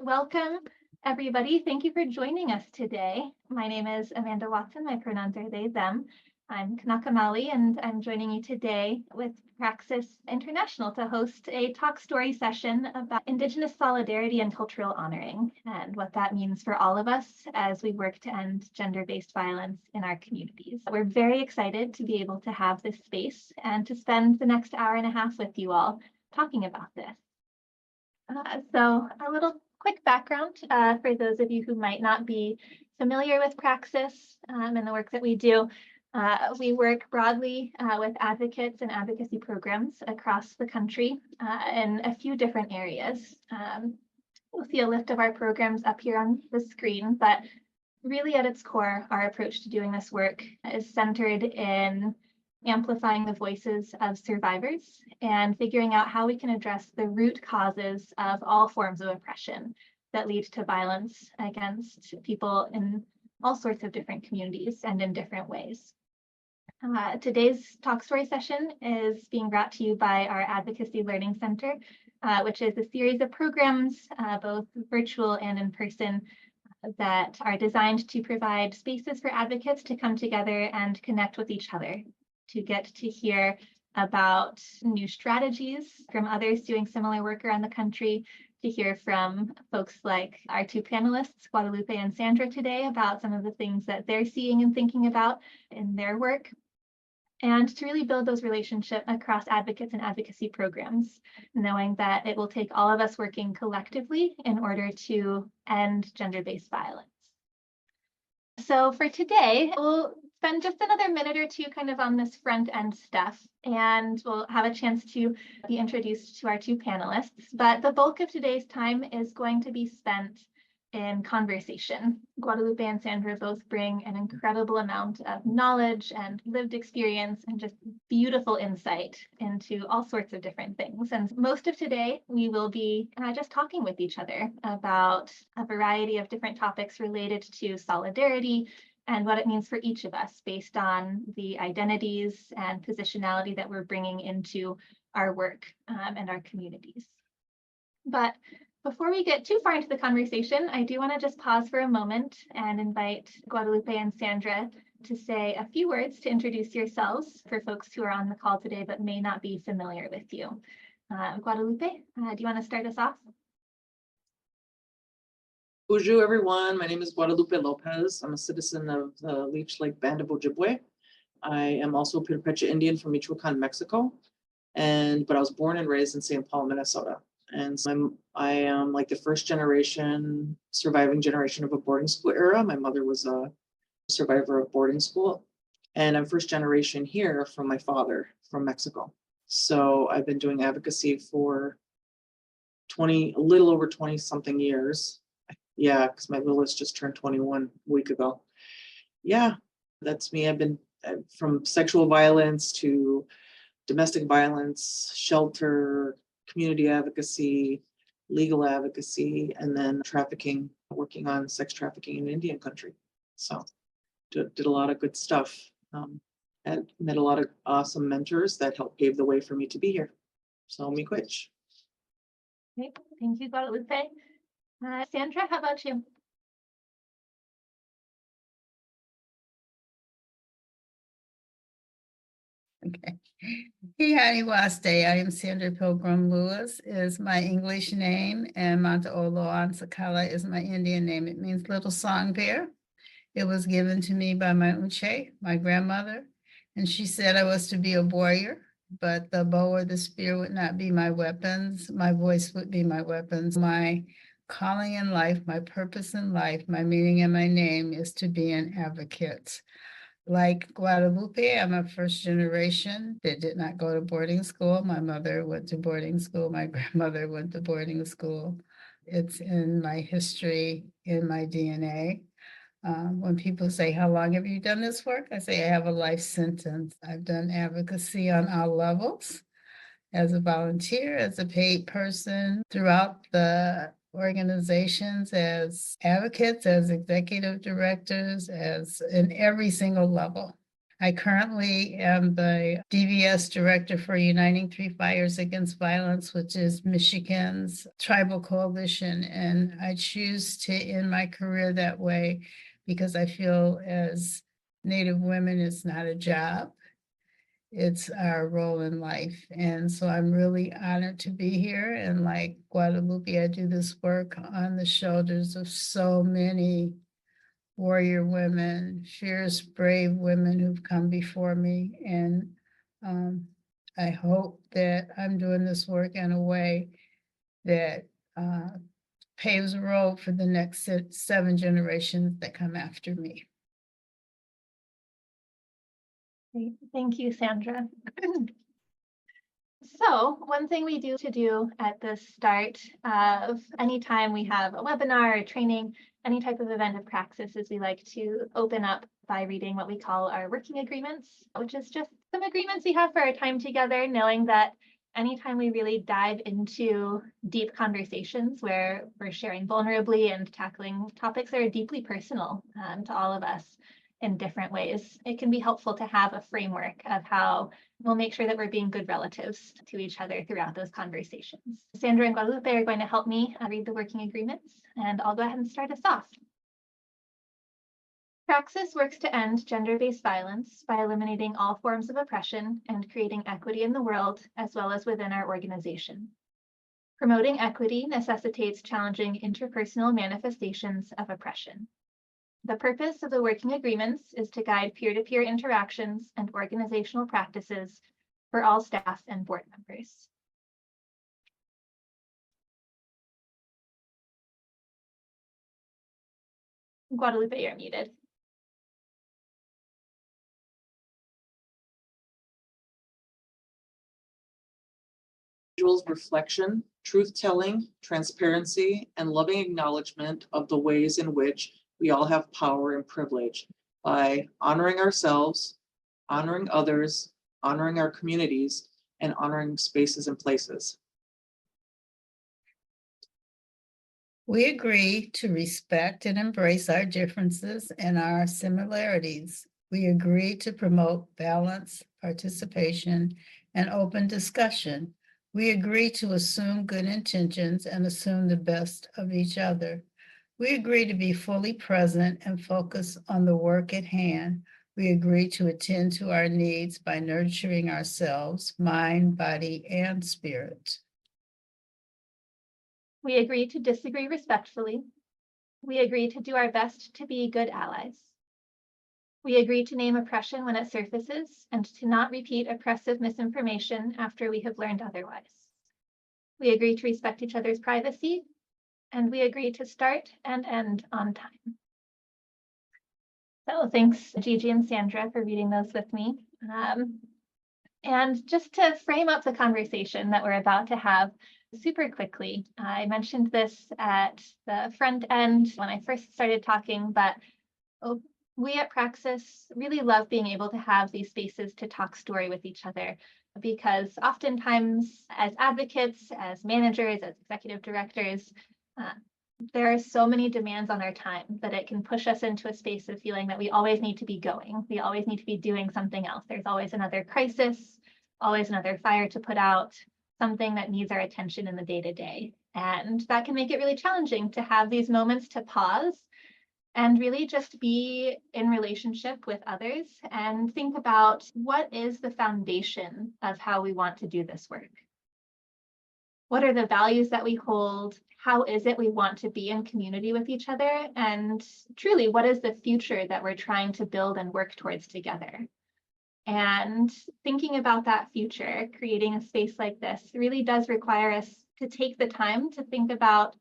Welcome, everybody. Thank you for joining us today. My name is Amanda Watson. My pronouns are they, them. I'm Kanaka Maoli, and I'm joining you today with Praxis International to host a talk story session about Indigenous solidarity and cultural honoring, and what that means for all of us as we work to end gender-based violence in our communities. We're very excited to be able to have this space and to spend the next hour and a half with you all talking about this. So a little quick background for those of you who might not be familiar with Praxis and the work that we do. We work broadly with advocates and advocacy programs across the country in a few different areas. You'll see a list of our programs up here on the screen, but really at its core, our approach to doing this work is centered in amplifying the voices of survivors and figuring out how we can address the root causes of all forms of oppression that lead to violence against people in all sorts of different communities and in different ways. Today's talk story session is being brought to you by our Advocacy Learning Center, which is a series of programs, both virtual and in person, that are designed to provide spaces for advocates to come together and connect with each other, to get to hear about new strategies from others doing similar work around the country, to hear from folks like our two panelists, Guadalupe and Sandra, today about some of the things that they're seeing and thinking about in their work, and to really build those relationships across advocates and advocacy programs, knowing that it will take all of us working collectively in order to end gender-based violence. So for today, we'll spend just another minute or two kind of on this front end stuff, and we'll have a chance to be introduced to our two panelists. But the bulk of today's time is going to be spent in conversation. Guadalupe and Sandra both bring an incredible amount of knowledge and lived experience and just beautiful insight into all sorts of different things. And most of today, we will be just talking with each other about a variety of different topics related to solidarity and what it means for each of us based on the identities and positionality that we're bringing into our work and our communities. But before we get too far into the conversation, I do want to just pause for a moment and invite Guadalupe and Sandra to say a few words to introduce yourselves for folks who are on the call today but may not be familiar with you. Guadalupe, do you want to start us off? Bonjour, everyone. My name is Guadalupe Lopez. I'm a citizen of the Leech Lake Band of Ojibwe. I am also a Purepecha Indian from Michoacan, Mexico, but I was born and raised in St. Paul, Minnesota. And so I am like the first generation, surviving generation of a boarding school era. My mother was a survivor of boarding school, and I'm first generation here from my father from Mexico. So I've been doing advocacy for a little over 20 something years. Yeah, because my littlest just turned 21 a week ago. Yeah, that's me. I've been from sexual violence to domestic violence, shelter, community advocacy, legal advocacy, and then trafficking, working on sex trafficking in Indian country. So did a lot of good stuff and met a lot of awesome mentors that helped pave the way for me to be here. So miigwech. Okay, thank you, Guadalupe. Sandra, how about you? Okay. Hihani Waste. I am Sandra Pilgrim-Lewis is my English name, and Mataoloan Sakala is my Indian name. It means little song bear. It was given to me by my unche, my grandmother, and she said I was to be a warrior, but the bow or the spear would not be my weapons. My voice would be my weapons. My calling in life, my purpose in life, my meaning and my name is to be an advocate. Like Guadalupe, I'm a first generation that did not go to boarding school. My mother went to boarding school. My grandmother went to boarding school. It's in my history, in my DNA. When people say, how long have you done this work? I say, I have a life sentence. I've done advocacy on all levels, as a volunteer, as a paid person, throughout the organizations, as advocates, as executive directors, as in every single level. I currently am the DVS Director for Uniting Three Fires Against Violence, which is Michigan's tribal coalition. And I choose to end my career that way because I feel as Native women, it's not a job. It's our role in life. And so I'm really honored to be here. And like Guadalupe, I do this work on the shoulders of so many warrior women, fierce, brave women who've come before me. And I hope that I'm doing this work in a way that paves the road for the next 7 generations that come after me. Great. Thank you, Sandra. So one thing we do at the start of any time we have a webinar or training, any type of event of Praxis, is we like to open up by reading what we call our working agreements, which is just some agreements we have for our time together, knowing that anytime we really dive into deep conversations where we're sharing vulnerably and tackling topics that are deeply personal to all of us in different ways, it can be helpful to have a framework of how we'll make sure that we're being good relatives to each other throughout those conversations. Sandra and Guadalupe are going to help me read the working agreements, and I'll go ahead and start us off. Praxis works to end gender-based violence by eliminating all forms of oppression and creating equity in the world as well as within our organization. Promoting equity necessitates challenging interpersonal manifestations of oppression. The purpose of the working agreements is to guide peer-to-peer interactions and organizational practices for all staff and board members. Guadalupe, you're muted. Individuals' reflection, truth-telling, transparency, and loving acknowledgement of the ways in which we all have power and privilege by honoring ourselves, honoring others, honoring our communities, and honoring spaces and places. We agree to respect and embrace our differences and our similarities. We agree to promote balance, participation, and open discussion. We agree to assume good intentions and assume the best of each other. We agree to be fully present and focus on the work at hand. We agree to attend to our needs by nurturing ourselves, mind, body, and spirit. We agree to disagree respectfully. We agree to do our best to be good allies. We agree to name oppression when it surfaces and to not repeat oppressive misinformation after we have learned otherwise. We agree to respect each other's privacy, and we agree to start and end on time. So thanks, Gigi and Sandra, for reading those with me. And just to frame up the conversation that we're about to have super quickly, I mentioned this at the front end when I first started talking, but we at Praxis really love being able to have these spaces to talk story with each other, because oftentimes as advocates, as managers, as executive directors, there are so many demands on our time that it can push us into a space of feeling that we always need to be going. We always need to be doing something else. There's always another crisis, always another fire to put out, something that needs our attention in the day-to-day. And that can make it really challenging to have these moments to pause and really just be in relationship with others and think about what is the foundation of how we want to do this work. What are the values that we hold? How is it we want to be in community with each other? And truly, what is the future that we're trying to build and work towards together? And thinking about that future, creating a space like this really does require us to take the time to think about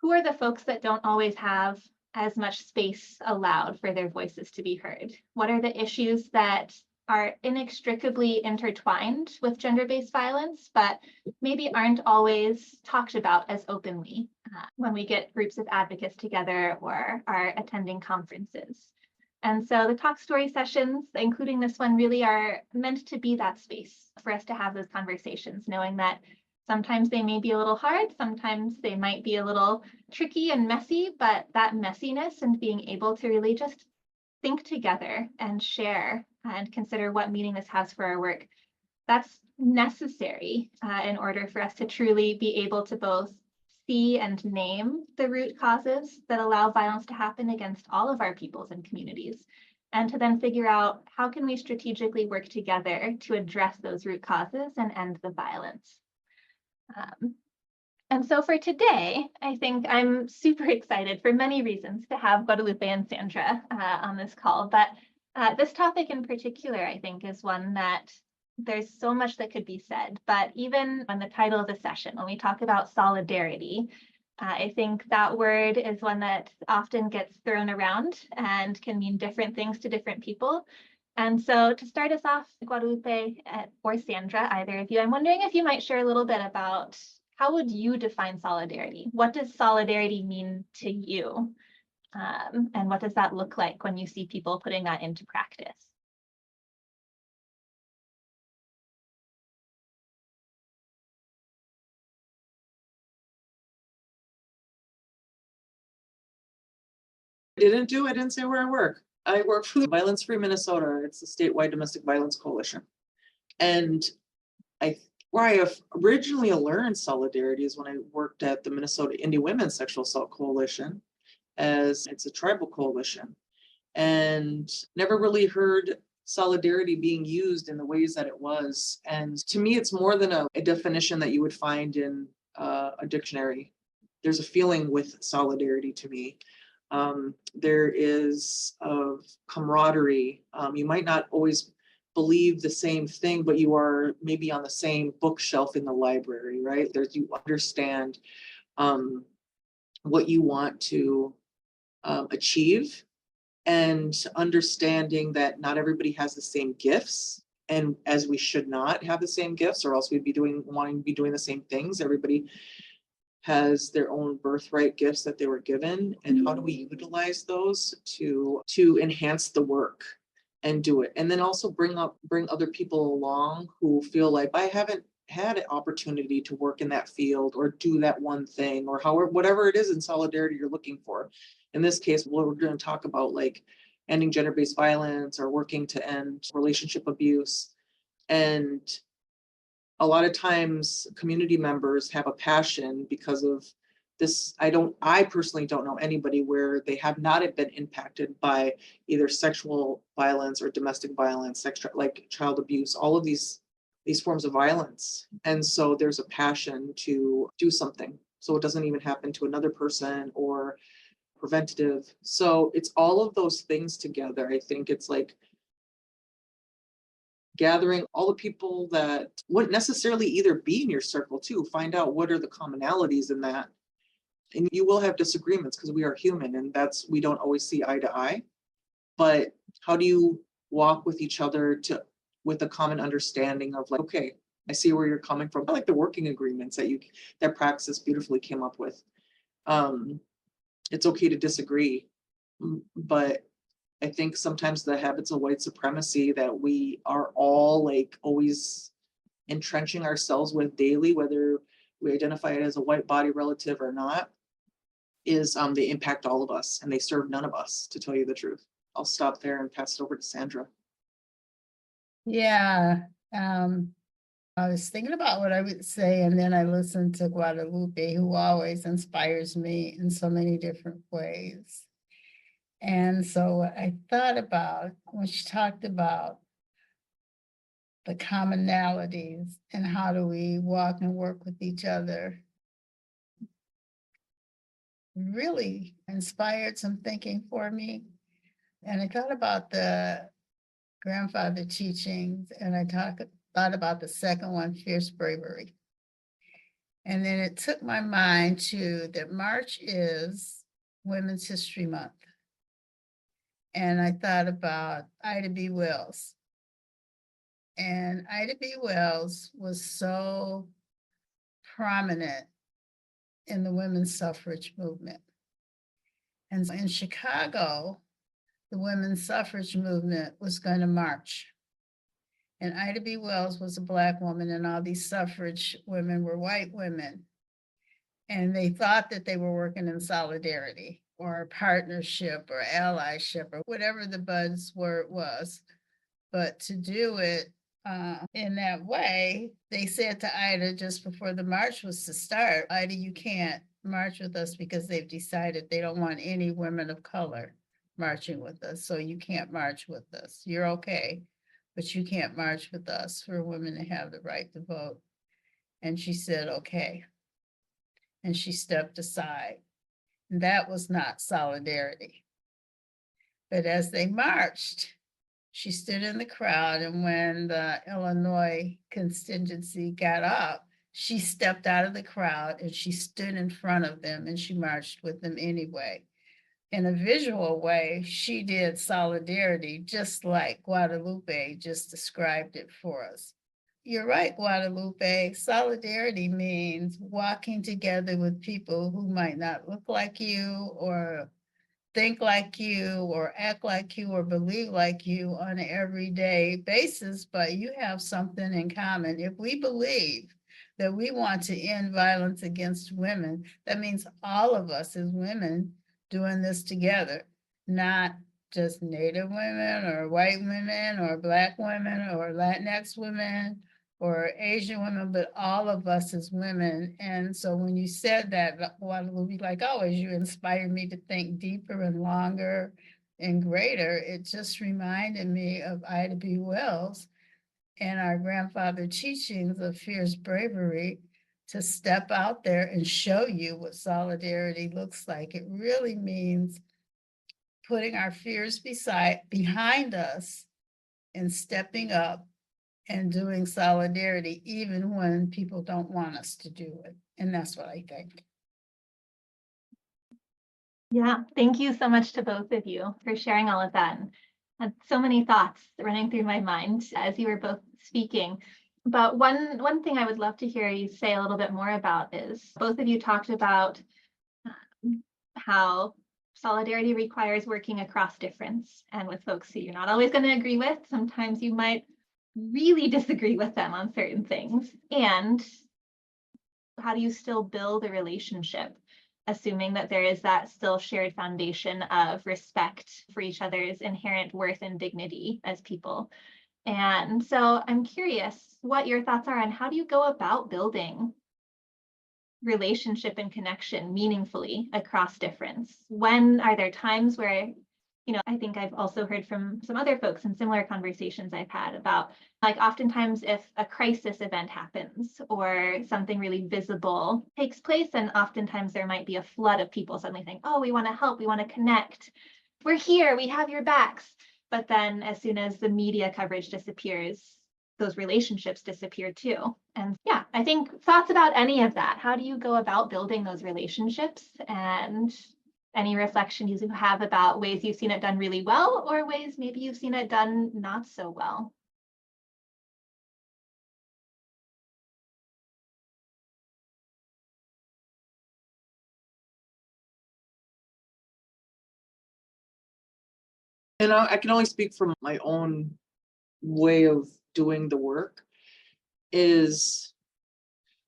who are the folks that don't always have as much space allowed for their voices to be heard? What are the issues that are inextricably intertwined with gender-based violence, but maybe aren't always talked about as openly when we get groups of advocates together or are attending conferences? And so the talk story sessions, including this one, really are meant to be that space for us to have those conversations, knowing that sometimes they may be a little hard, sometimes they might be a little tricky and messy, but that messiness and being able to really just think together and share and consider what meaning this has for our work, that's necessary in order for us to truly be able to both see and name the root causes that allow violence to happen against all of our peoples and communities, and to then figure out how can we strategically work together to address those root causes and end the violence. And so for today, I think I'm super excited for many reasons to have Guadalupe and Sandra on this call, but this topic in particular, I think, is one that there's so much that could be said, but even on the title of the session, when we talk about solidarity, I think that word is one that often gets thrown around and can mean different things to different people. And so to start us off, Guadalupe or Sandra, either of you, I'm wondering if you might share a little bit about how would you define solidarity? What does solidarity mean to you? And what does that look like when you see people putting that into practice? I didn't say where I work. I work for Violence Free Minnesota. It's a statewide domestic violence coalition. And where I have originally learned solidarity is when I worked at the Minnesota Indian Women's Sexual Assault Coalition, as it's a tribal coalition, and never really heard solidarity being used in the ways that it was. And to me, it's more than a definition that you would find in a dictionary. There's a feeling with solidarity to me. There is of camaraderie. You might not always believe the same thing, but you are maybe on the same bookshelf in the library, right? You understand what you want to achieve, and understanding that not everybody has the same gifts, and as we should not have the same gifts, or else we'd be wanting to be doing the same things. Everybody has their own birthright gifts that they were given, and how do we utilize those to enhance the work and do it, and then also bring other people along who feel like, I haven't had an opportunity to work in that field or do that one thing, or however, whatever it is in solidarity you're looking for. In this case, we're going to talk about like ending gender-based violence or working to end relationship abuse. And a lot of times community members have a passion because of this. I personally don't know anybody where they have not been impacted by either sexual violence or domestic violence, like child abuse, all of these forms of violence. And so there's a passion to do something, so it doesn't even happen to another person, or preventative. So it's all of those things together. I think it's like gathering all the people that wouldn't necessarily either be in your circle too, find out what are the commonalities in that. And you will have disagreements because we are human, and we don't always see eye to eye. But how do you walk with each other with a common understanding of like, okay, I see where you're coming from. I like the working agreements that Praxis beautifully came up with. It's okay to disagree, but I think sometimes the habits of white supremacy that we are all like always entrenching ourselves with daily, whether we identify it as a white body relative or not, is they impact all of us, and they serve none of us, to tell you the truth. I'll stop there and pass it over to Sandra. Yeah, I was thinking about what I would say, and then I listened to Guadalupe, who always inspires me in so many different ways. And so I thought about when she talked about the commonalities and how do we walk and work with each other, really inspired some thinking for me. And I thought about the grandfather teachings, and I thought about the second one, fierce bravery. And then it took my mind to that March is Women's History Month. And I thought about Ida B. Wells. And Ida B. Wells was so prominent in the women's suffrage movement. And in Chicago, the women's suffrage movement was going to march. And Ida B. Wells was a Black woman, and all these suffrage women were white women. And they thought that they were working in solidarity. or partnership or allyship or whatever the buzzword was. But to do it in that way, they said to Ida just before the march was to start, Ida, you can't march with us because they've decided they don't want any women of color marching with us. So you can't march with us. You're okay, but you can't march with us for women to have the right to vote. And she said, okay. And she stepped aside. And that was not solidarity. But as they marched, she stood in the crowd, and when the Illinois contingency got up, she stepped out of the crowd and she stood in front of them and she marched with them anyway. In a visual way, she did solidarity just like Guadalupe just described it for us. You're right, Guadalupe. Solidarity means walking together with people who might not look like you or think like you or act like you or believe like you on an everyday basis, but you have something in common. If we believe that we want to end violence against women, that means all of us as women doing this together, not just Native women or white women or Black women or Latinx women or Asian women, but all of us as women. And so when you said that, Guadalupe, like always, you inspired me to think deeper and longer and greater. It just reminded me of Ida B. Wells and our grandfather teachings of fierce bravery to step out there and show you what solidarity looks like. It really means putting our fears behind us and stepping up and doing solidarity, even when people don't want us to do it. And that's what I think. Yeah, thank you so much to both of you for sharing all of that. And had so many thoughts running through my mind as you were both speaking. But one thing I would love to hear you say a little bit more about is both of you talked about how solidarity requires working across difference and with folks who you're not always going to agree with. Sometimes you might really disagree with them on certain things. And how do you still build a relationship, assuming that there is that still shared foundation of respect for each other's inherent worth and dignity as people? And so I'm curious what your thoughts are on how do you go about building relationship and connection meaningfully across difference? When are there times where, I think I've also heard from some other folks in similar conversations I've had about, like, oftentimes if a crisis event happens or something really visible takes place, and oftentimes there might be a flood of people suddenly saying, oh, we want to help, we want to connect, we're here, we have your backs. But then as soon as the media coverage disappears, those relationships disappear too. And yeah, I think thoughts about any of that. How do you go about building those relationships, and any reflection you have about ways you've seen it done really well or ways maybe you've seen it done not so well? And I can only speak from my own way of doing the work, is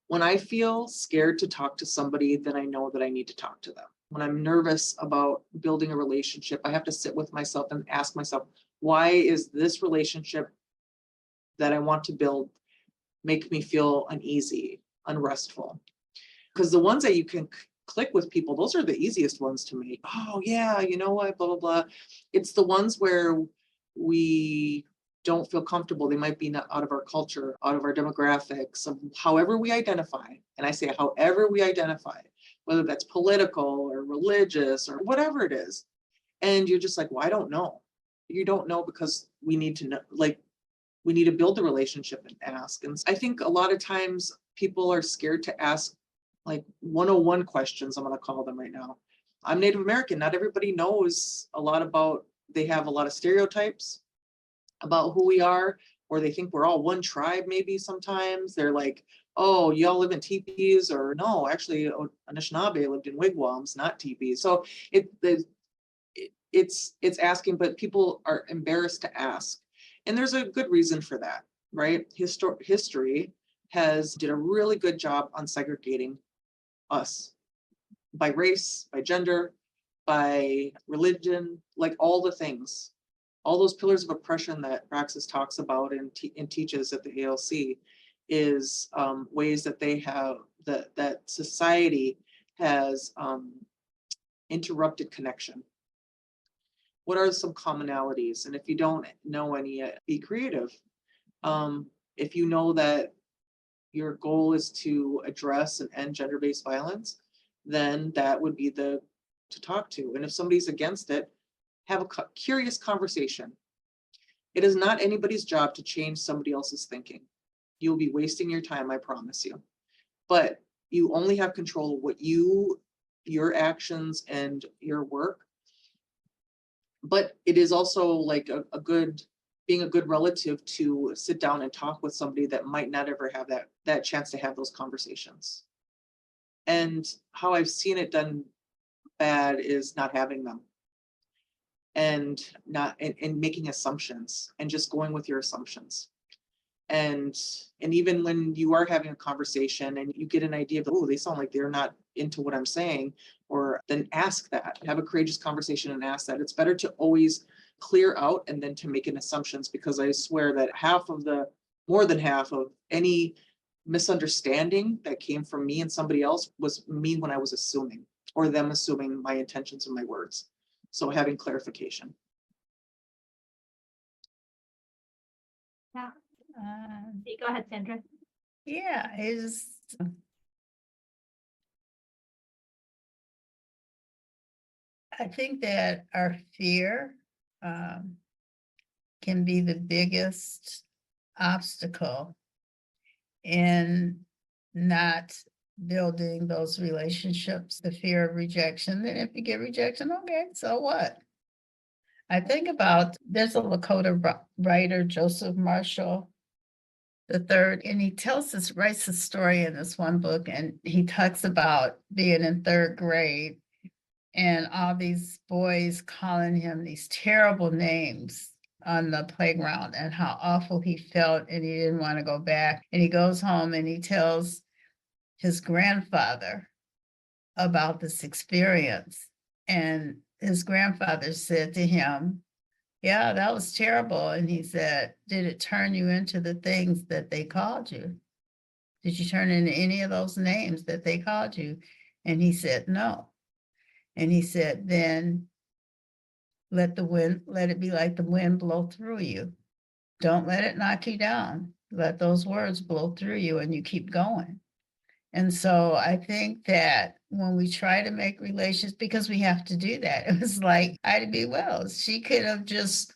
when I feel scared to talk to somebody, then I know that I need to talk to them. When I'm nervous about building a relationship, I have to sit with myself and ask myself, why is this relationship that I want to build make me feel uneasy, unrestful? Because the ones that you can click with people, those are the easiest ones to make. Oh yeah, you know what, blah, blah, blah. It's the ones where we don't feel comfortable. They might be not out of our culture, out of our demographics, of however we identify. And I say, however we identify, whether that's political or religious or whatever it is. And you're just like, well, I don't know. You don't know because we need to know, like, we need to build the relationship and ask. And I think a lot of times people are scared to ask like 101 questions, I'm going to call them right now. I'm Native American. Not everybody knows a lot about, they have a lot of stereotypes about who we are, or they think we're all one tribe. Maybe sometimes they're like, oh, y'all live in teepees, or no, actually Anishinaabe lived in wigwams, not teepees. So it's asking, but people are embarrassed to ask. And there's a good reason for that, right? History has did a really good job on segregating us by race, by gender, by religion, like all the things, all those pillars of oppression that Praxis talks about and teaches at the ALC is ways that they have, that society has interrupted connection. What are some commonalities? And if you don't know any yet, be creative. If you know that your goal is to address and end gender-based violence, then that would be to talk to. And if somebody's against it, have a curious conversation. It is not anybody's job to change somebody else's thinking. You'll be wasting your time, I promise you. But you only have control of what your actions and your work. But it is also like being a good relative to sit down and talk with somebody that might not ever have that chance to have those conversations. And how I've seen it done bad is not having them, and making assumptions and just going with your assumptions. And even when you are having a conversation and you get an idea of, oh, they sound like they're not into what I'm saying, or then ask that, have a courageous conversation and ask that. It's better to always clear out and then to make an assumptions, because I swear that more than half of any misunderstanding that came from me and somebody else was me when I was assuming, or them assuming my intentions and my words. So having clarification. Yeah. Go ahead, Sandra. Yeah, I think that our fear can be the biggest obstacle in not building those relationships, the fear of rejection. Then if you get rejection, okay, so what? I think about, there's a Lakota writer, Joseph Marshall III, and he writes a story in this one book, and he talks about being in third grade and all these boys calling him these terrible names on the playground and how awful he felt, and he didn't want to go back. And he goes home and he tells his grandfather about this experience. And his grandfather said to him, yeah, that was terrible. And he said, did it turn you into the things that they called you? Did you turn into any of those names that they called you? And he said, no. And he said, then let it be like the wind blow through you. Don't let it knock you down. Let those words blow through you and you keep going. And so I think that when we try to make relations, because we have to do that, it was like Ida B. Wells, she could have just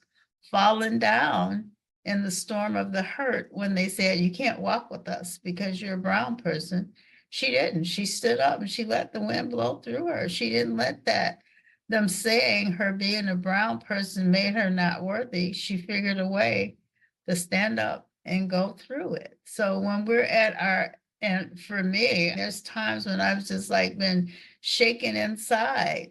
fallen down in the storm of the hurt when they said, you can't walk with us because you're a brown person. She didn't. She stood up and she let the wind blow through her. She didn't let them saying her being a brown person made her not worthy. She figured a way to stand up and go through it. So when we're and for me, there's times when I've just like been shaken inside,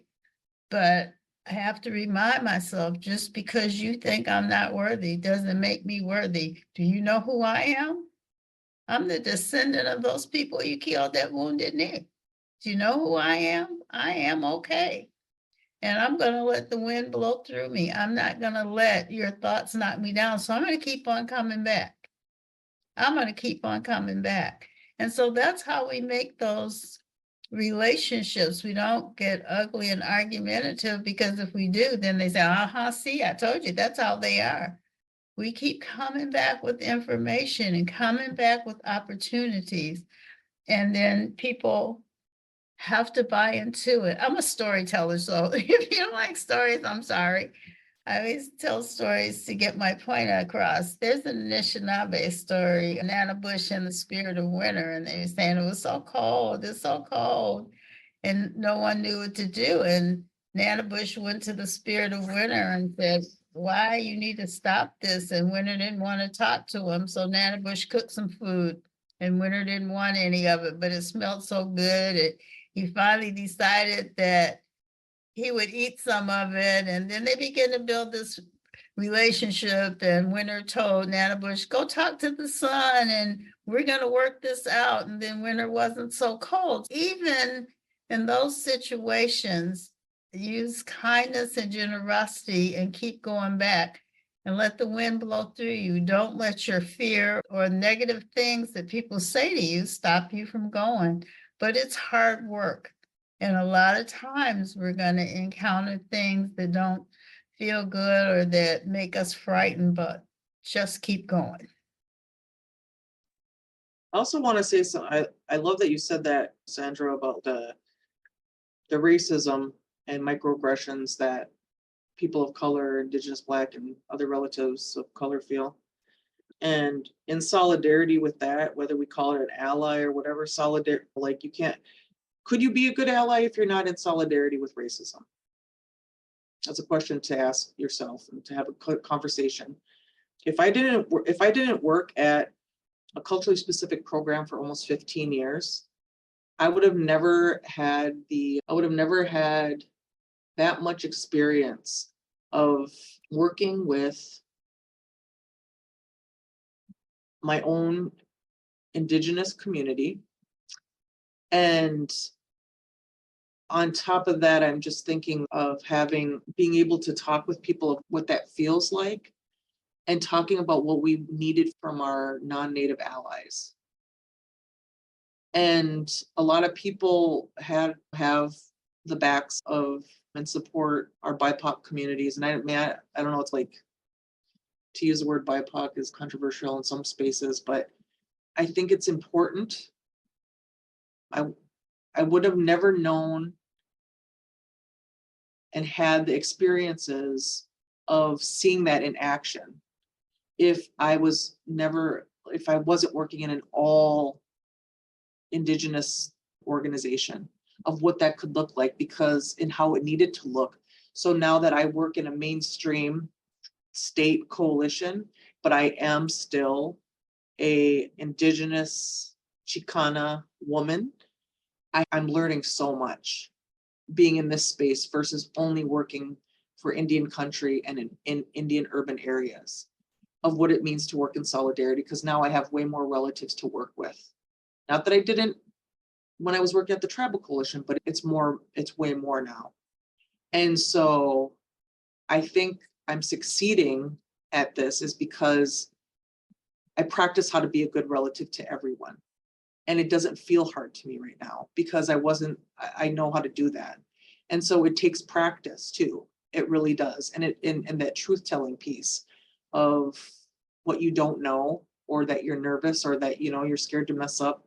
but I have to remind myself, just because you think I'm not worthy doesn't make me worthy. Do you know who I am? I'm the descendant of those people you killed that wounded knee. Do you know who I am? I am okay. And I'm going to let the wind blow through me. I'm not going to let your thoughts knock me down. So I'm going to keep on coming back. I'm going to keep on coming back. And so that's how we make those relationships. We don't get ugly and argumentative, because if we do, then they say, see, I told you, that's how they are. We keep coming back with information and coming back with opportunities. And then people have to buy into it. I'm a storyteller, so if you don't like stories, I'm sorry. I always tell stories to get my point across. There's an Anishinaabe story, Nana Bush and the Spirit of Winter, and they were saying it was so cold, it's so cold, and no one knew what to do. And Nana Bush went to the Spirit of Winter and said, why, you need to stop this. And Winter didn't want to talk to him, so Nana Bush cooked some food, and Winter didn't want any of it, but it smelled so good. He finally decided that he would eat some of it, and then they began to build this relationship. And Winter told Nana Bush, go talk to the sun and we're going to work this out. And then Winter wasn't so cold. Even in those situations, use kindness and generosity and keep going back and let the wind blow through you. Don't let your fear or negative things that people say to you stop you from going. But it's hard work. And a lot of times we're going to encounter things that don't feel good or that make us frightened, but just keep going. I also want to say, I love that you said that, Sandra, about the racism and microaggressions that people of color, Indigenous, Black, and other relatives of color feel. And in solidarity with that, whether we call it an ally or whatever, like could you be a good ally if you're not in solidarity with racism? That's a question to ask yourself and to have a conversation. If I didn't work at a culturally specific program for almost 15 years, I would have never had that much experience of working with my own Indigenous community. And on top of that, I'm just thinking of being able to talk with people of what that feels like and talking about what we needed from our non-Native allies. And a lot of people have the backs of and support our BIPOC communities. And I don't know, it's like, to use the word BIPOC is controversial in some spaces, but I think it's important. I would have never known and had the experiences of seeing that in action if I wasn't working in an all Indigenous organization, of what that could look like, because in how it needed to look. So now that I work in a mainstream state coalition, but I am still a Indigenous Chicana woman, I'm learning so much being in this space versus only working for Indian country and in Indian urban areas, of what it means to work in solidarity, because now I have way more relatives to work with. Not that I didn't when I was working at the tribal coalition, but it's way more now. And so I think I'm succeeding at this is because I practice how to be a good relative to everyone. And it doesn't feel hard to me right now because I know how to do that. And so it takes practice too. It really does. And and that truth-telling piece of what you don't know, or that you're nervous, or that, you're scared to mess up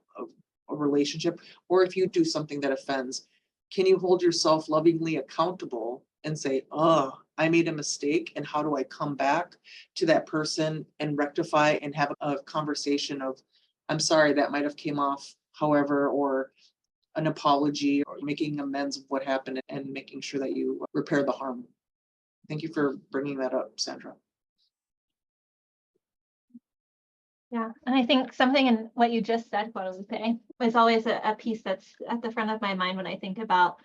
a relationship, or if you do something that offends, can you hold yourself lovingly accountable and say, oh, I made a mistake, and how do I come back to that person and rectify and have a conversation of, I'm sorry, that might have came off however, or an apology, or making amends of what happened and making sure that you repair the harm. Thank you for bringing that up, Sandra. Yeah, and I think something in what you just said, Guadalupe, is always a piece that's at the front of my mind when I think about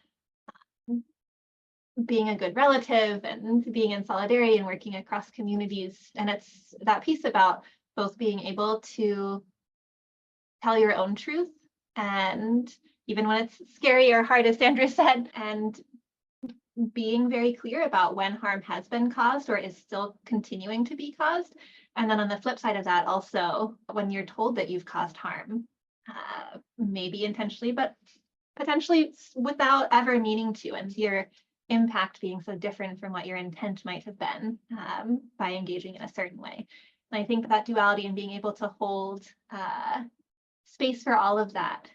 being a good relative and being in solidarity and working across communities. And it's that piece about both being able to tell your own truth, and even when it's scary or hard, as Sandra said, and being very clear about when harm has been caused or is still continuing to be caused. And then on the flip side of that, also, when you're told that you've caused harm, maybe intentionally, but potentially without ever meaning to, and your impact being so different from what your intent might have been by engaging in a certain way. And I think that duality and being able to hold space for all of that,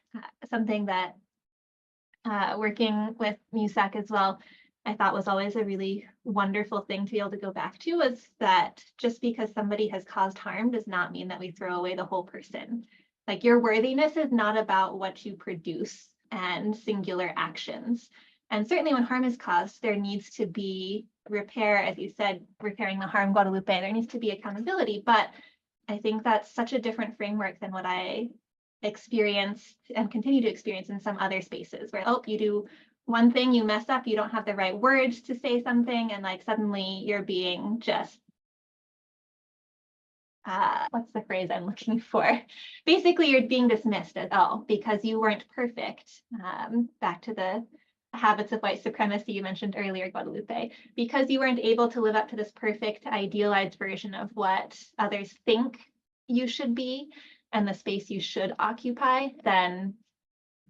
something that working with MUSAC as well, I thought was always a really wonderful thing to be able to go back to, was that just because somebody has caused harm does not mean that we throw away the whole person. Like, your worthiness is not about what you produce and singular actions. And certainly when harm is caused, there needs to be repair, as you said, repairing the harm, Guadalupe, there needs to be accountability. But I think that's such a different framework than what I experienced and continue to experience in some other spaces, where, oh, you do one thing, you mess up, you don't have the right words to say something, and like suddenly you're being just what's the phrase I'm looking for? Basically, you're being dismissed as, oh, because you weren't perfect. Back to the habits of white supremacy you mentioned earlier, Guadalupe, because you weren't able to live up to this perfect idealized version of what others think you should be and the space you should occupy, then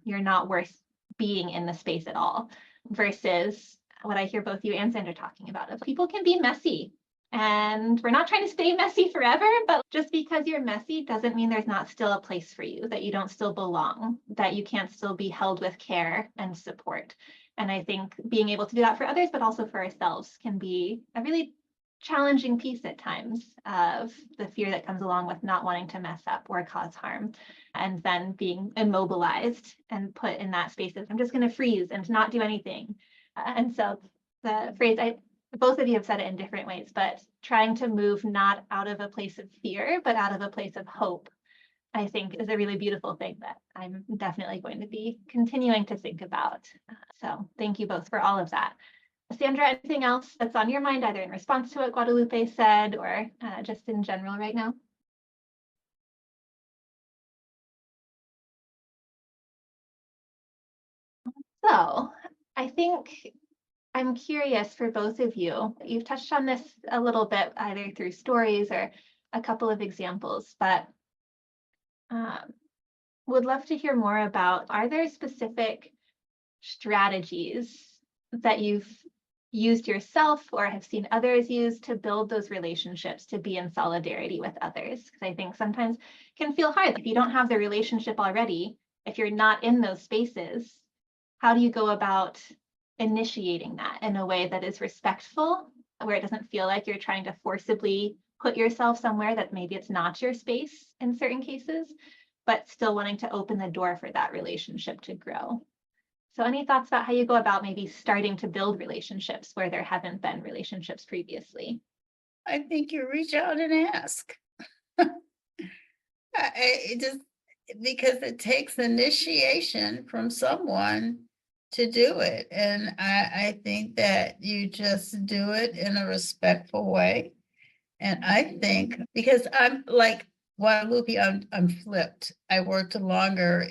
you're not worth being in the space at all. Versus what I hear both you and Sandra talking about, of people can be messy. And we're not trying to stay messy forever, but just because you're messy doesn't mean there's not still a place for you, that you don't still belong, that you can't still be held with care and support. And I think being able to do that for others, but also for ourselves, can be a really challenging piece at times of the fear that comes along with not wanting to mess up or cause harm, and then being immobilized and put in that space of, I'm just going to freeze and not do anything. And so the phrase, both of you have said it in different ways, but trying to move not out of a place of fear, but out of a place of hope, I think is a really beautiful thing that I'm definitely going to be continuing to think about. So thank you both for all of that. Sandra, anything else that's on your mind, either in response to what Guadalupe said or just in general right now? So I think I'm curious for both of you. You've touched on this a little bit, either through stories or a couple of examples, but would love to hear more about, are there specific strategies that you've used yourself or have seen others use to build those relationships, to be in solidarity with others? Because I think sometimes it can feel hard if you don't have the relationship already, if you're not in those spaces, how do you go about initiating that in a way that is respectful, where it doesn't feel like you're trying to forcibly put yourself somewhere that maybe it's not your space in certain cases, but still wanting to open the door for that relationship to grow? So any thoughts about how you go about maybe starting to build relationships where there haven't been relationships previously? I think you reach out and ask. It just, because it takes initiation from someone to do it. And I think that you just do it in a respectful way. And I think, because I'm like Guadalupe, I'm flipped. I worked longer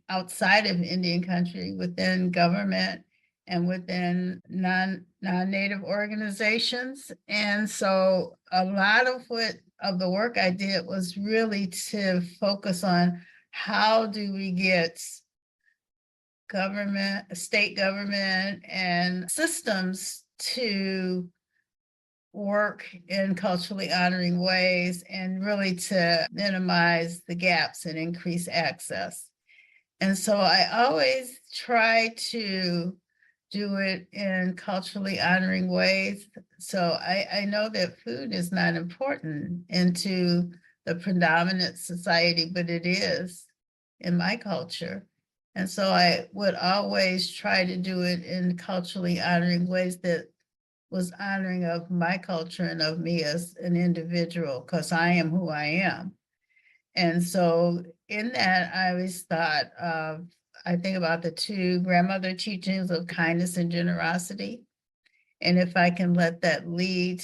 outside of Indian country, within government and within non-native organizations. And so a lot of the work I did was really to focus on, how do we get government, state government, and systems to work in culturally honoring ways, and really to minimize the gaps and increase access. And so I always try to do it in culturally honoring ways. So I know that food is not important into the predominant society, but it is in my culture. And so I would always try to do it in culturally honoring ways that was honoring of my culture and of me as an individual, because I am who I am. And so in that, I always thought of, I think about the two grandmother teachings of kindness and generosity. And if I can let that lead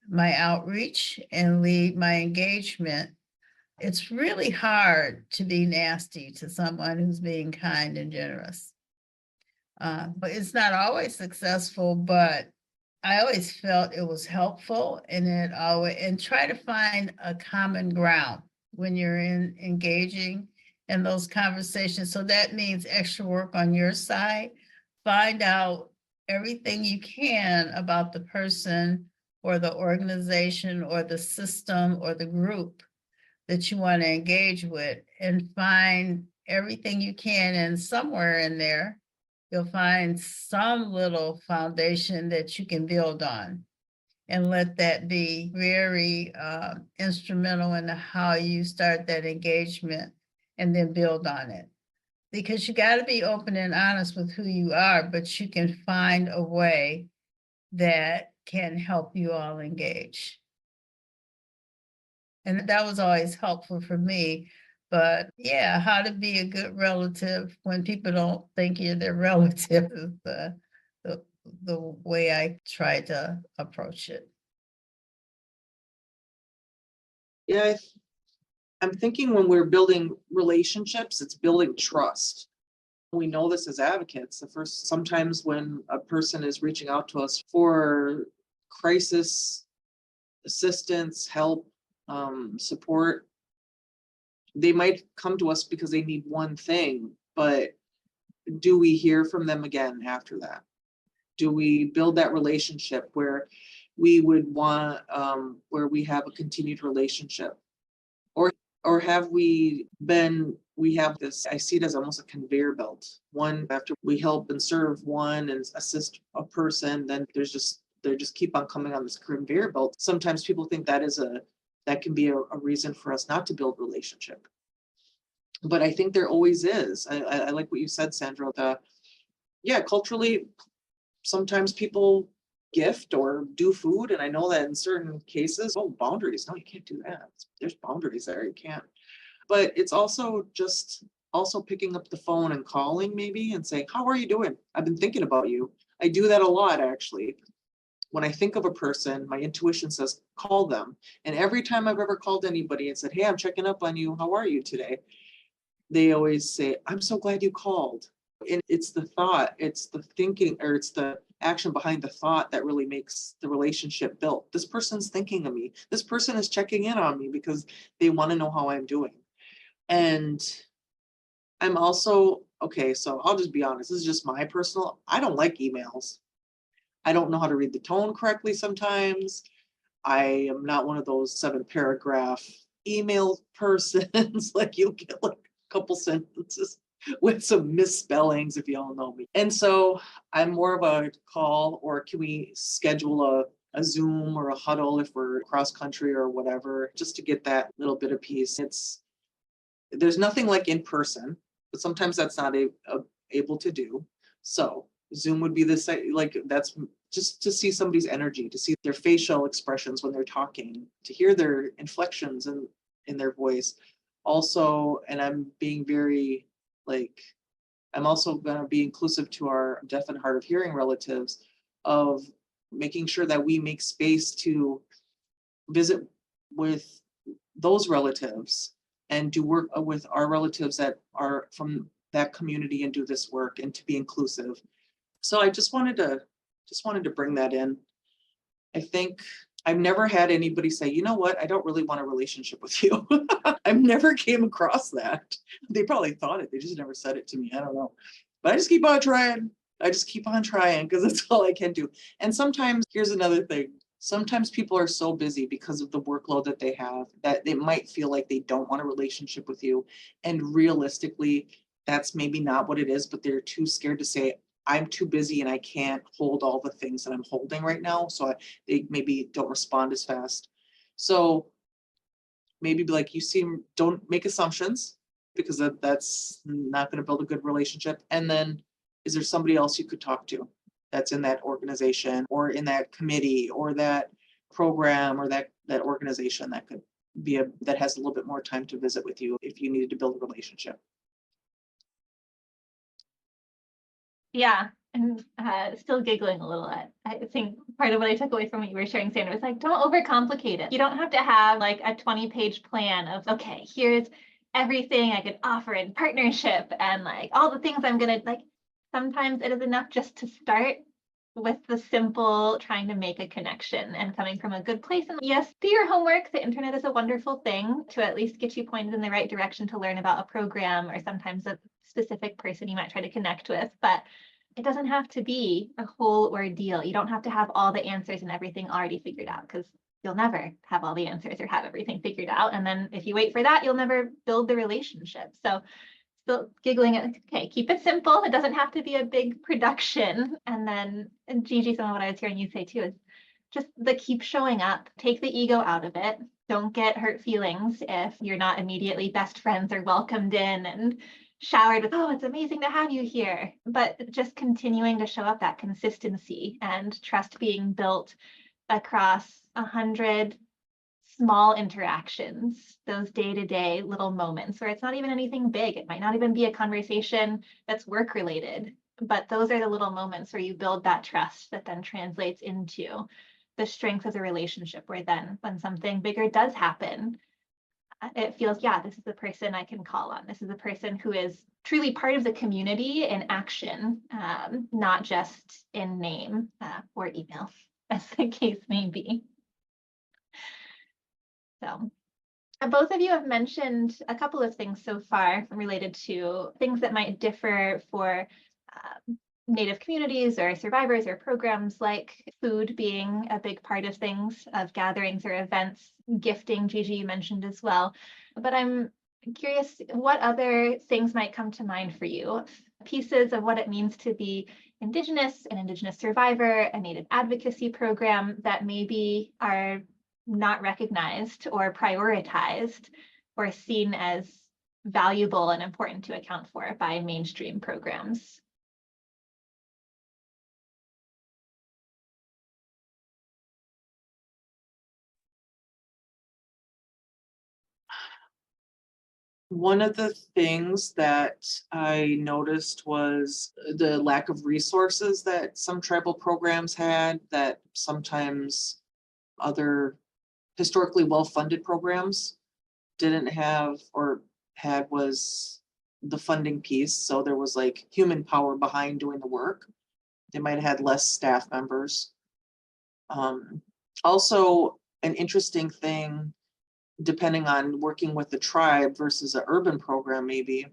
my outreach and lead my engagement, it's really hard to be nasty to someone who's being kind and generous. But it's not always successful, but I always felt it was helpful, and try to find a common ground when you're engaging in those conversations. So that means extra work on your side. Find out everything you can about the person or the organization or the system or the group that you want to engage with, and find everything you can, and somewhere in there you'll find some little foundation that you can build on, and let that be very instrumental in how you start that engagement, and then build on it. Because you got to be open and honest with who you are, but you can find a way that can help you all engage. And that was always helpful for me. But yeah, how to be a good relative when people don't think you're their relative is the way I try to approach it. Yeah, I'm thinking when we're building relationships, it's building trust. We know this as advocates. Sometimes when a person is reaching out to us for crisis assistance, help, support, they might come to us because they need one thing, but do we hear from them again after that? Do we build that relationship where we would want, where we have a continued relationship? Or have we have this, I see it as almost a conveyor belt. One, after we help and serve one and assist a person, then they just keep on coming on this conveyor belt. Sometimes people think that can be a reason for us not to build relationship. But I think there always is. I like what you said, Sandra, culturally, sometimes people gift or do food. And I know that in certain cases, boundaries. No, you can't do that. There's boundaries there. You can't. But it's also picking up the phone and calling maybe and saying, how are you doing? I've been thinking about you. I do that a lot, actually. When I think of a person, my intuition says, call them. And every time I've ever called anybody and said, hey, I'm checking up on you. How are you today? They always say, I'm so glad you called. And it's the thought, it's the thinking, or it's the action behind the thought that really makes the relationship built. This person's thinking of me. This person is checking in on me because they want to know how I'm doing. And I'm also, okay, so I'll just be honest. This is just my personal, I don't like emails. I don't know how to read the tone correctly sometimes. I am not one of those 7-paragraph email persons. Like you'll get like a couple sentences with some misspellings if you all know me. And so I'm more of a call, or can we schedule a Zoom or a huddle if we're cross country or whatever, just to get that little bit of peace. There's nothing like in person, but sometimes that's not able to do. So Zoom would be the site, like that's just to see somebody's energy, to see their facial expressions when they're talking, to hear their inflections in their voice. Also, and I'm being very I'm also going to be inclusive to our deaf and hard of hearing relatives, of making sure that we make space to visit with those relatives and do work with our relatives that are from that community and do this work, and to be inclusive. So I just wanted to bring that in. I think I've never had anybody say, you know what, I don't really want a relationship with you. I've never came across that. They probably thought it, they just never said it to me. I don't know. But I just keep on trying. Because that's all I can do. And sometimes, here's another thing. Sometimes people are so busy because of the workload that they have that they might feel like they don't want a relationship with you. And realistically, that's maybe not what it is, but they're too scared to say, I'm too busy and I can't hold all the things that I'm holding right now. So they maybe don't respond as fast. So maybe be like, don't make assumptions, because that's not going to build a good relationship. And then, is there somebody else you could talk to that's in that organization or in that committee or that program or that organization that could be that has a little bit more time to visit with you if you needed to build a relationship? Yeah, and still giggling a little at, I think part of what I took away from what you were sharing, Sandra, was like, don't overcomplicate it. You don't have to have like a 20-page plan of, okay, here's everything I could offer in partnership and like all the things I'm gonna like. Sometimes it is enough just to start with the simple trying to make a connection and coming from a good place. And yes, do your homework. The internet is a wonderful thing to at least get you pointed in the right direction to learn about a program or sometimes a specific person you might try to connect with. But it doesn't have to be a whole ordeal. You don't have to have all the answers and everything already figured out, because you'll never have all the answers or have everything figured out. And then if you wait for that, you'll never build the relationship. So still giggling at, okay, keep it simple. It doesn't have to be a big production. And then, and Gigi, some of what I was hearing you say too is just the keep showing up, take the ego out of it. Don't get hurt feelings if you're not immediately best friends or welcomed in and showered with, oh, it's amazing to have you here. But just continuing to show up, that consistency and trust being built across 100 small interactions, those day-to-day little moments where it's not even anything big. It might not even be a conversation that's work related, but those are the little moments where you build that trust that then translates into the strength of the relationship, where then when something bigger does happen, it feels, yeah, this is the person I can call on. This is a person who is truly part of the community in action, not just in name or email, as the case may be. So both of you have mentioned a couple of things so far related to things that might differ for Native communities or survivors or programs, like food being a big part of things, of gatherings or events, gifting, Gigi, you mentioned as well. But I'm curious what other things might come to mind for you, pieces of what it means to be Indigenous, an Indigenous survivor, a Native advocacy program that maybe are not recognized or prioritized or seen as valuable and important to account for by mainstream programs. One of the things that I noticed was the lack of resources that some tribal programs had, that sometimes other historically well-funded programs didn't have or had, was the funding piece. So there was like human power behind doing the work. They might have had less staff members. Also, an interesting thing, depending on working with the tribe versus an urban program, maybe,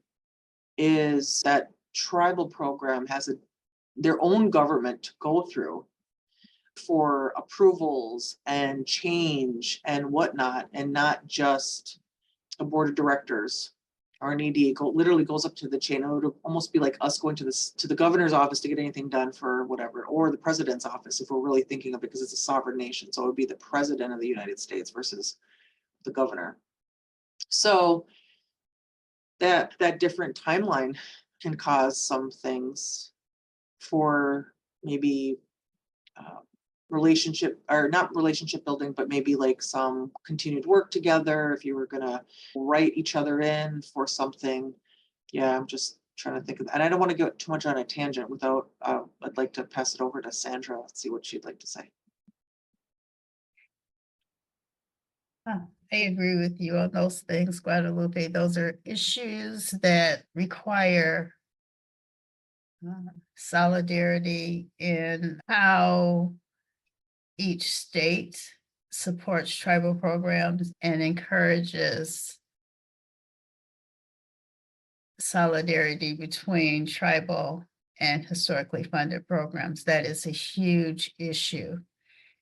is that tribal program has their own government to go through for approvals and change and whatnot, and not just a board of directors or an ED. Literally goes up to the chain. It would almost be like us going to the governor's office to get anything done for whatever, or the president's office if we're really thinking of it, because it's a sovereign nation. So it would be the president of the United States versus the governor. So that different timeline can cause some things for maybe relationship, or not relationship building, but maybe like some continued work together if you were gonna write each other in for something. Yeah, I'm just trying to think of that. And I don't want to go too much on a tangent without, I'd like to pass it over to Sandra, see what she'd like to say. I agree with you on those things, Guadalupe. Those are issues that require solidarity in how each state supports tribal programs and encourages solidarity between tribal and historically funded programs. That is a huge issue.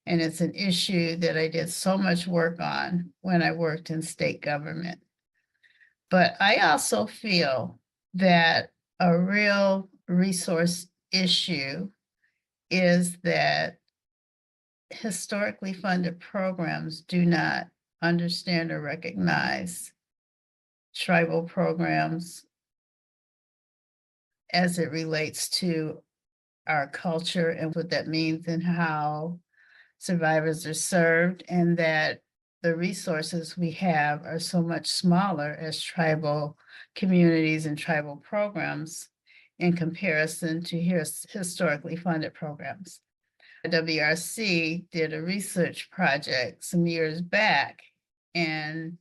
And it's an issue that I did so much work on when I worked in state government. But I also feel that a real resource issue is that historically funded programs do not understand or recognize tribal programs as it relates to our culture and what that means and how survivors are served, and that the resources we have are so much smaller as tribal communities and tribal programs in comparison to historically funded programs. WRC did a research project some years back, and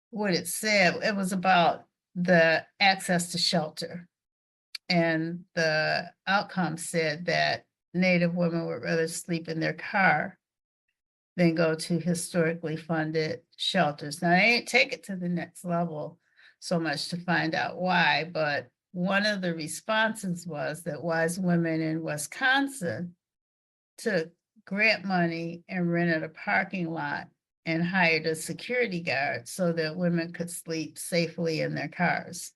what it said, it was about the access to shelter. And the outcome said that Native women would rather sleep in their car than go to historically funded shelters. Now, I ain't take it to the next level so much to find out why, but one of the responses was that wise women in Wisconsin took grant money and rented a parking lot and hired a security guard so that women could sleep safely in their cars.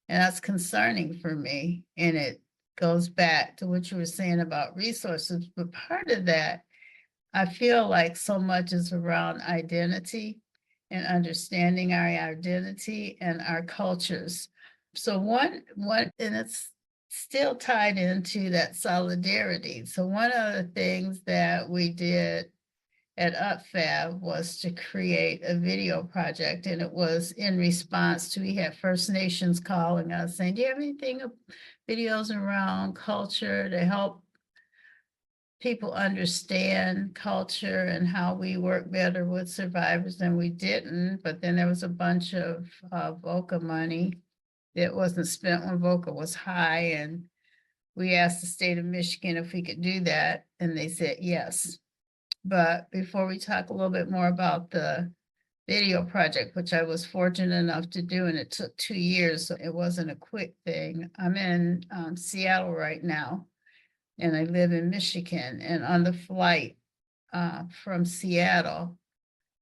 And that's concerning for me. And it goes back to what you were saying about resources. But part of that, I feel like so much is around identity and understanding our identity and our cultures. So one, and it's still tied into that solidarity. So one of the things that we did at UpFab was to create a video project, and it was in response to, we had First Nations calling us saying, do you have anything, videos around culture to help people understand culture and how we work better with survivors than we didn't. But then there was a bunch of VOCA money that wasn't spent when VOCA was high. And we asked the state of Michigan if we could do that, and they said yes. But before we talk a little bit more about the video project, which I was fortunate enough to do, and it took 2 years, so it wasn't a quick thing. I'm in Seattle right now, and I live in Michigan. And on the flight from Seattle,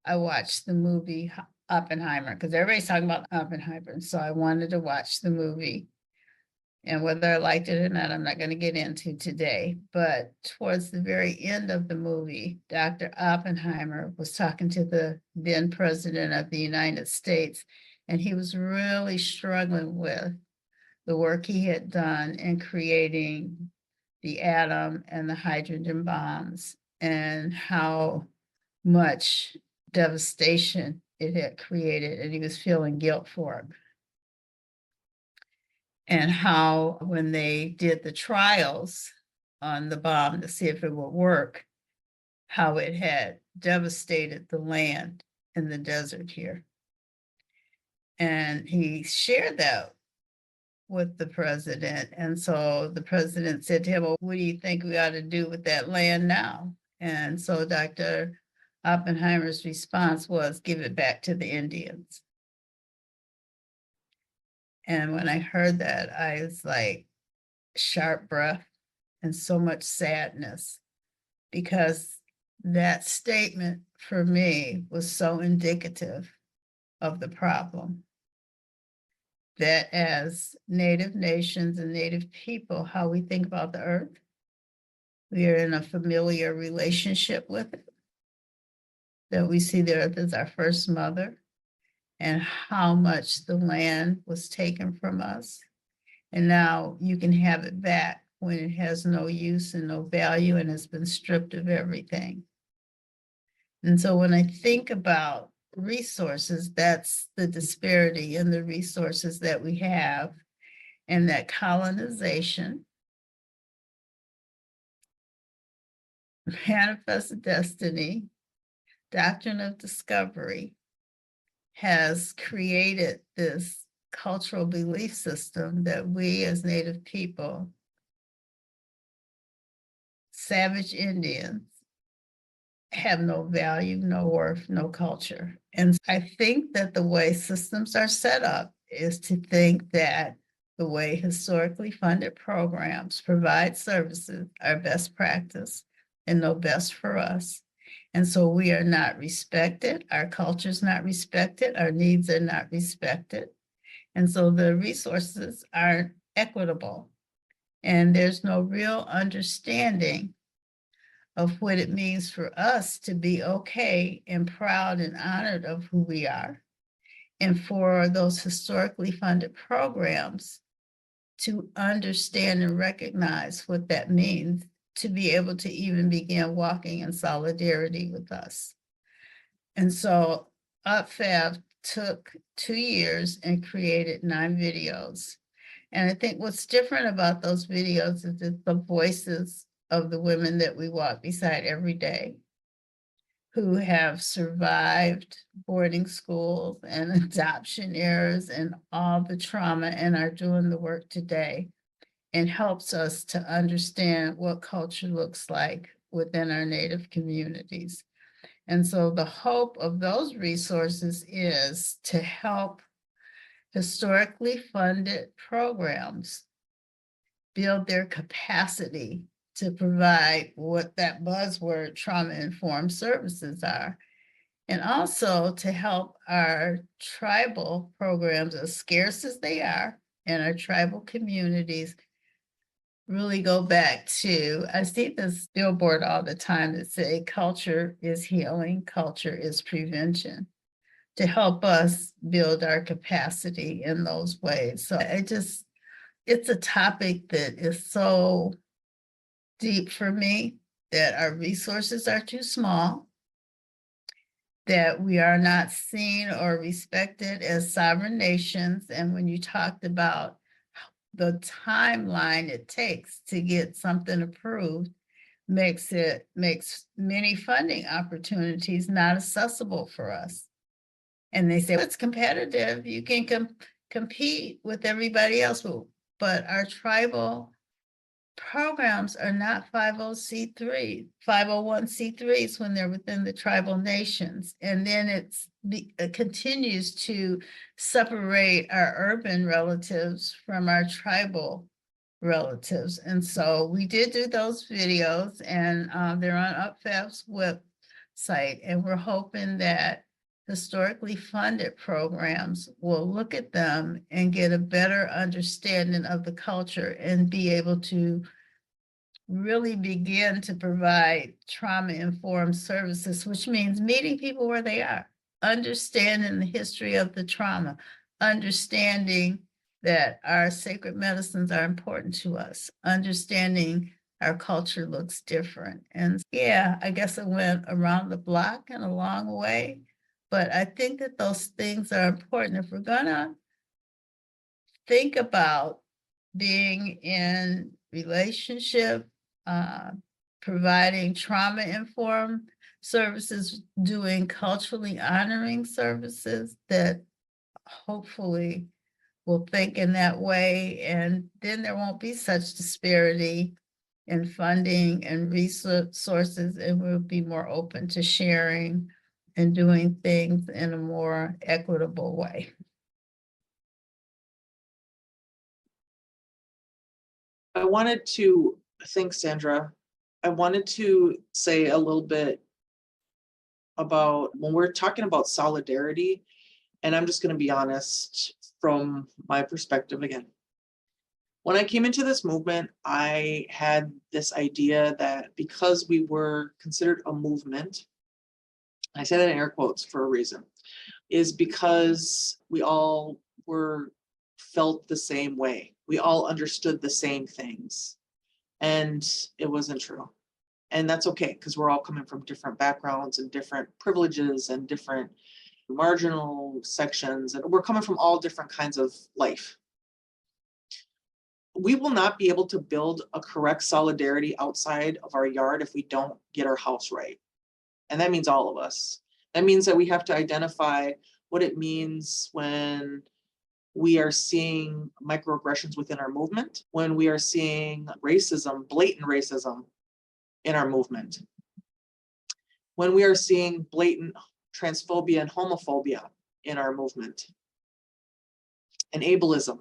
I watched the movie Oppenheimer, because everybody's talking about Oppenheimer. And so I wanted to watch the movie. And whether I liked it or not, I'm not going to get into today. But towards the very end of the movie, Dr. Oppenheimer was talking to the then president of the United States, and he was really struggling with the work he had done in creating the atom and the hydrogen bombs, and how much devastation it had created, and he was feeling guilt for it. And how when they did the trials on the bomb to see if it would work, how it had devastated the land in the desert here. And he shared that with the president. And so the president said to him, well, what do you think we ought to do with that land now? And so Dr. Oppenheimer's response was, give it back to the Indians. And when I heard that, I was like, sharp breath and so much sadness, because that statement for me was so indicative of the problem. That as Native nations and Native people, how we think about the earth, we are in a familiar relationship with it, that we see the earth as our first mother, and how much the land was taken from us. And now you can have it back when it has no use and no value and has been stripped of everything. And so when I think about resources, that's the disparity in the resources that we have, and that colonization, manifest destiny, doctrine of discovery has created this cultural belief system that we as Native people, savage Indians, have no value, no worth, no culture. And I think that the way systems are set up is to think that the way historically funded programs provide services are best practice and know best for us. And so we are not respected, our culture is not respected, our needs are not respected. And so the resources aren't equitable. And there's no real understanding of what it means for us to be okay and proud and honored of who we are. And for those historically funded programs to understand and recognize what that means, to be able to even begin walking in solidarity with us. And so UpFab took 2 years and created 9 videos. And I think what's different about those videos is that the voices of the women that we walk beside every day, who have survived boarding schools and adoption errors and all the trauma and are doing the work today, and helps us to understand what culture looks like within our Native communities. And so the hope of those resources is to help historically funded programs build their capacity to provide what that buzzword trauma-informed services are, and also to help our tribal programs, as scarce as they are, and our tribal communities really go back to, I see this billboard all the time that say culture is healing, culture is prevention, to help us build our capacity in those ways. So it's a topic that is so deep for me, that our resources are too small, that we are not seen or respected as sovereign nations. And when you talked about the timeline it takes to get something approved, makes many funding opportunities not accessible for us. And they say, it's competitive, you can compete with everybody else, but our tribal programs are not 501c3s when they're within the tribal nations. And then it continues to separate our urban relatives from our tribal relatives. And so we did do those videos, and they're on UpFab's website, and we're hoping that historically funded programs will look at them and get a better understanding of the culture and be able to really begin to provide trauma-informed services, which means meeting people where they are, understanding the history of the trauma, understanding that our sacred medicines are important to us, understanding our culture looks different. And yeah, I guess it went around the block and a long way, but I think that those things are important. If we're gonna think about being in relationship, providing trauma-informed services, doing culturally honoring services, that hopefully will think in that way, and then there won't be such disparity in funding and resources, and we'll be more open to sharing and doing things in a more equitable way. I wanted to thank Sandra. I wanted to say a little bit about when we're talking about solidarity, and I'm just going to be honest from my perspective again. When I came into this movement, I had this idea that because we were considered a movement, I say that in air quotes for a reason, is because we all felt the same way. We all understood the same things. And it wasn't true. And that's okay, because we're all coming from different backgrounds and different privileges and different marginal sections, and we're coming from all different kinds of life. We will not be able to build a correct solidarity outside of our yard if we don't get our house right. And that means all of us. That means that we have to identify what it means when we are seeing microaggressions within our movement, when we are seeing racism, blatant racism in our movement, when we are seeing blatant transphobia and homophobia in our movement, and ableism,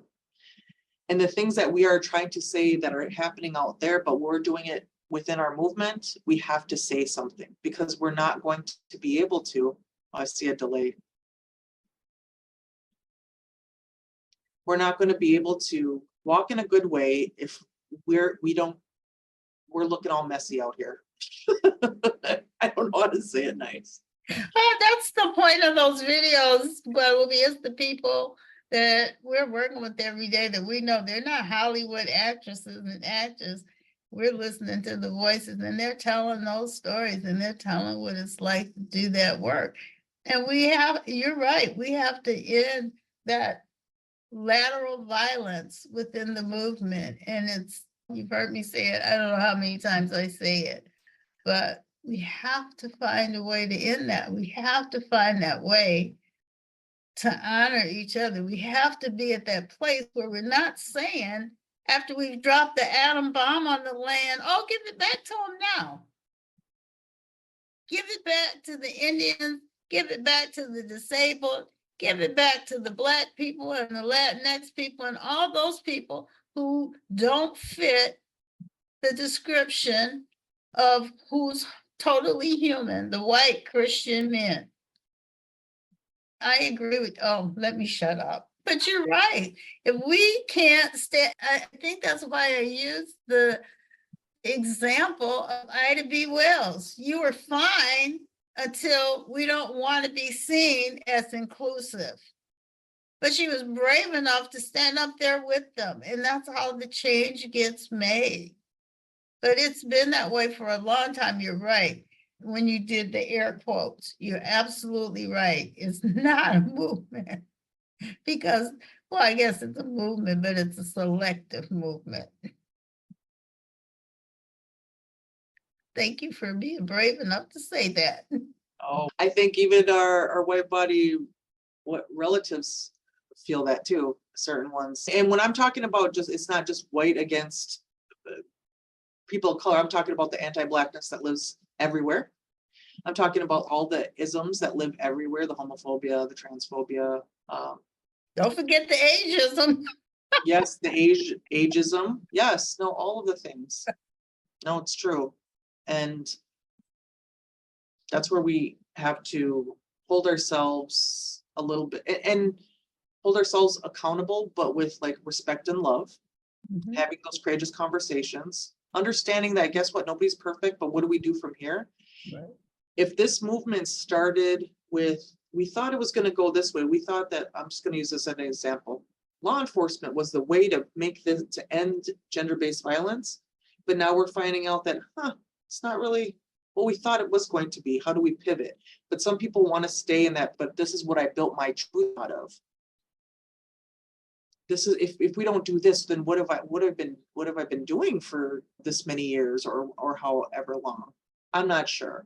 and the things that we are trying to say that are happening out there, but we're doing it within our movement. We have to say something, because we're not going to be able to. I see a delay. We're not going to be able to walk in a good way if we're looking all messy out here. I don't know how to say it nice. Oh, that's the point of those videos, Guadalupe, is the people that we're working with every day that we know they're not Hollywood actresses and actors. We're listening to the voices, and they're telling those stories, and they're telling what it's like to do that work. And you're right, we have to end that lateral violence within the movement. And you've heard me say it, I don't know how many times I say it, but we have to find a way to end that. We have to find that way to honor each other. We have to be at that place where we're not saying, after we've dropped the atom bomb on the land, oh, give it back to them now. Give it back to the Indians, give it back to the disabled, give it back to the Black people and the Latinx people and all those people who don't fit the description of who's totally human, the white Christian men. I agree with, let me shut up. But you're right. If we can't I think that's why I used the example of Ida B. Wells. You were fine until we don't want to be seen as inclusive. But she was brave enough to stand up there with them. And that's how the change gets made. But it's been that way for a long time. You're right. When you did the air quotes, you're absolutely right. It's not a movement because, well, I guess it's a movement, but it's a selective movement. Thank you for being brave enough to say that. Oh, I think even our white body, what relatives feel that too, certain ones. And when I'm talking about just, it's not just white against people of color, I'm talking about the anti-Blackness that lives everywhere. I'm talking about all the isms that live everywhere, the homophobia, the transphobia. Don't forget the ageism. Yes, the ageism. Yes, no, all of the things. No, it's true. And that's where we have to hold ourselves a little bit and hold ourselves accountable, but with like respect and love, having those courageous conversations, understanding that guess what, nobody's perfect, but what do we do from here? Right. If this movement started with, we thought it was going to go this way. We thought that, I'm just going to use this as an example. Law enforcement was the way to make this, to end gender-based violence. But now we're finding out that, it's not really what we thought it was going to be. How do we pivot? But some people want to stay in that, but this is what I built my truth out of. This is, if we don't do this, then what have I been doing for this many years or however long? I'm not sure.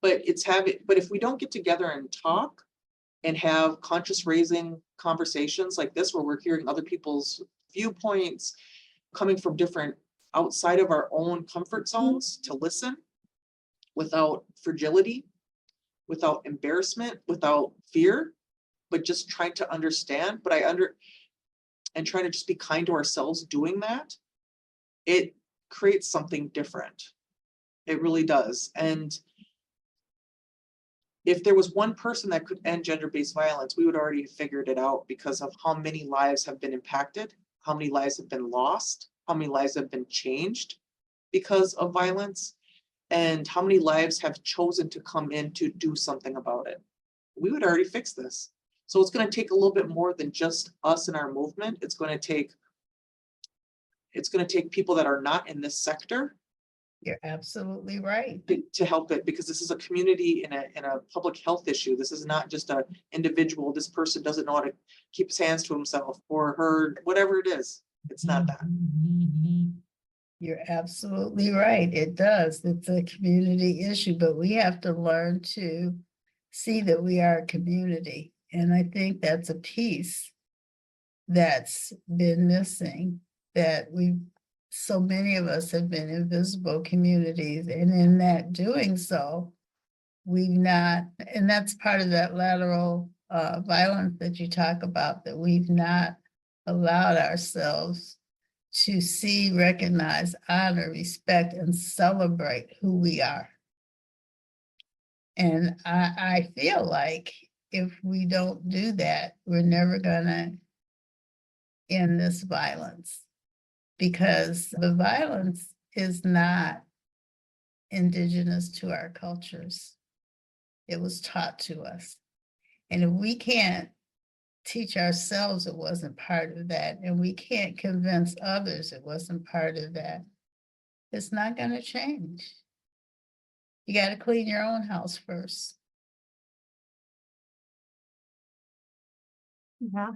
But but if we don't get together and talk and have conscious raising conversations like this, where we're hearing other people's viewpoints coming from different outside of our own comfort zones, to listen without fragility, without embarrassment, without fear, but just trying to understand, and trying to just be kind to ourselves doing that, it creates something different. It really does. And if there was one person that could end gender-based violence, we would already have figured it out, because of how many lives have been impacted, how many lives have been lost, how many lives have been changed because of violence, and how many lives have chosen to come in to do something about it. We would already fix this. So it's going to take a little bit more than just us and our movement. It's going to take people that are not in this sector. You're absolutely right. To help it, because this is a community and a public health issue. This is not just an individual. This person doesn't know how to keep his hands to himself or her, whatever it is. It's not that. You're absolutely right. It does. It's a community issue, but we have to learn to see that we are a community. And I think that's a piece that's been missing, that so many of us have been invisible communities, and in that doing so, we've not, and that's part of that lateral violence that you talk about, that we've not allowed ourselves to see, recognize, honor, respect, and celebrate who we are. And I feel like if we don't do that, we're never gonna end this violence, because the violence is not indigenous to our cultures. It was taught to us. And if we can't teach ourselves it wasn't part of that, and we can't convince others it wasn't part of that, it's not going to change. You got to clean your own house first. Yeah.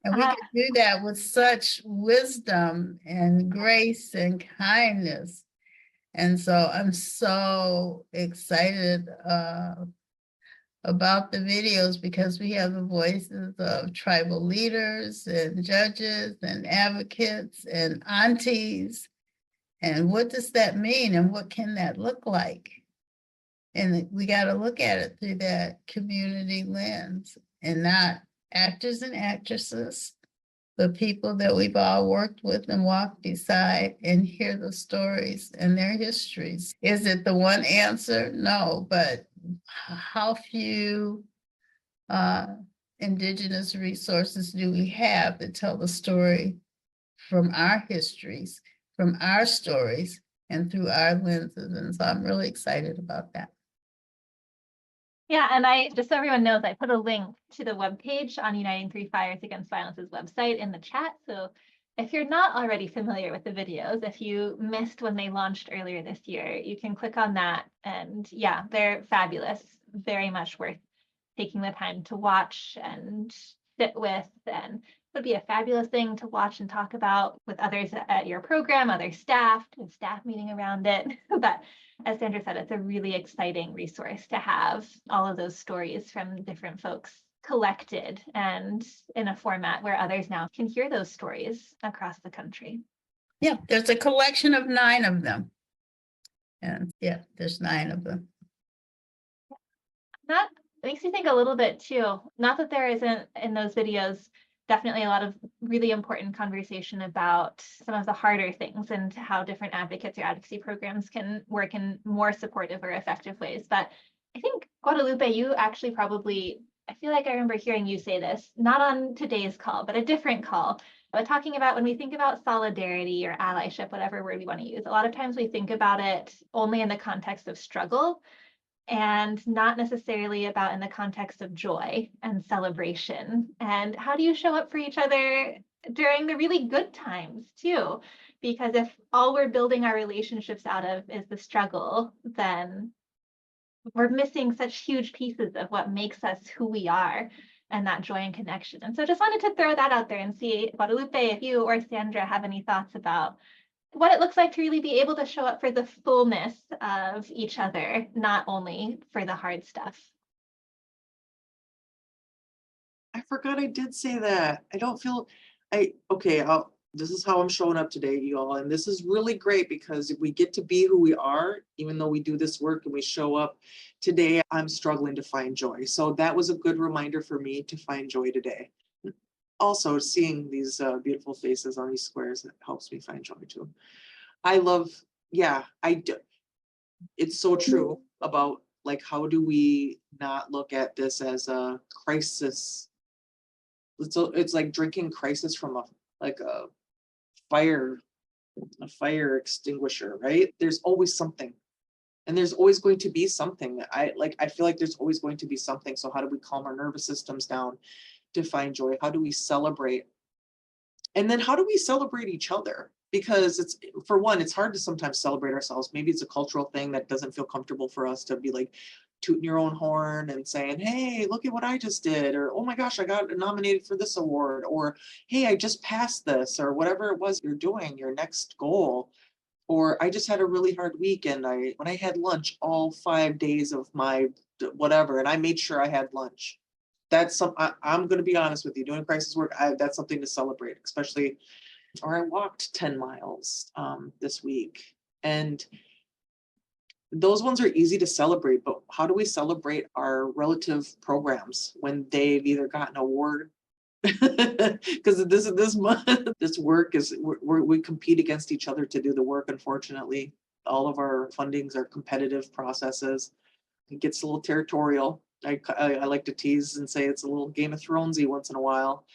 And we can do that with such wisdom and grace and kindness. And so I'm so excited about the videos, because we have the voices of tribal leaders and judges and advocates and aunties. And what does that mean? And what can that look like? And we got to look at it through that community lens, and not actors and actresses, the people that we've all worked with and walked beside, and hear the stories and their histories. Is it the one answer? No, but how few Indigenous resources do we have that tell the story from our histories, from our stories, and through our lenses? And so I'm really excited about that. Yeah, and just so everyone knows, I put a link to the webpage on Uniting Three Fires Against Violence's website in the chat. So if you're not already familiar with the videos, if you missed when they launched earlier this year, you can click on that. And yeah, they're fabulous. Very much worth taking the time to watch and sit with. And it would be a fabulous thing to watch and talk about with others at your program, other staff, to a staff meeting around it. But as Sandra said, it's a really exciting resource to have all of those stories from different folks collected and in a format where others now can hear those stories across the country. Yeah, there's a collection of 9 of them. And yeah, there's 9 of them. That makes me think a little bit too, not that there isn't in those videos definitely a lot of really important conversation about some of the harder things and how different advocates or advocacy programs can work in more supportive or effective ways. But I think Guadalupe, you actually probably, I feel like I remember hearing you say this, not on today's call, but a different call, but talking about when we think about solidarity or allyship, whatever word we want to use, a lot of times we think about it only in the context of struggle and not necessarily about in the context of joy and celebration. And how do you show up for each other during the really good times too? Because if all we're building our relationships out of is the struggle, then we're missing such huge pieces of what makes us who we are and that joy and connection. And so just wanted to throw that out there and see, Guadalupe, if you or Sandra have any thoughts about what it looks like to really be able to show up for the fullness of each other, not only for the hard stuff. I forgot I did say that. I don't feel, this is how I'm showing up today, you all. And this is really great because if we get to be who we are, even though we do this work and we show up today, I'm struggling to find joy. So that was a good reminder for me to find joy today. Also, seeing these beautiful faces on these squares, that helps me find joy too. I love, I do. It's so true about like, how do we not look at this as a crisis? It's like drinking crisis from a fire extinguisher, right? There's always something. And there's always going to be something. I feel like there's always going to be something. So how do we calm our nervous systems down to find joy? How do we celebrate? And then how do we celebrate each other? Because it's, for one, it's hard to sometimes celebrate ourselves. Maybe it's a cultural thing that doesn't feel comfortable for us to be like tooting your own horn and saying, hey, look at what I just did. Or, oh my gosh, I got nominated for this award. Or, hey, I just passed this, or whatever it was you're doing, your next goal. Or I just had a really hard week and when I had lunch all 5 days of my whatever, and I made sure I had lunch. That's I'm going to be honest with you, doing crisis work, that's something to celebrate, especially, or I walked 10 miles this week. And those ones are easy to celebrate, but how do we celebrate our relative programs when they've either gotten an award? Because this month, this work is, we compete against each other to do the work, unfortunately. All of our fundings are competitive processes. It gets a little territorial. I like to tease and say it's a little Game of Thronesy once in a while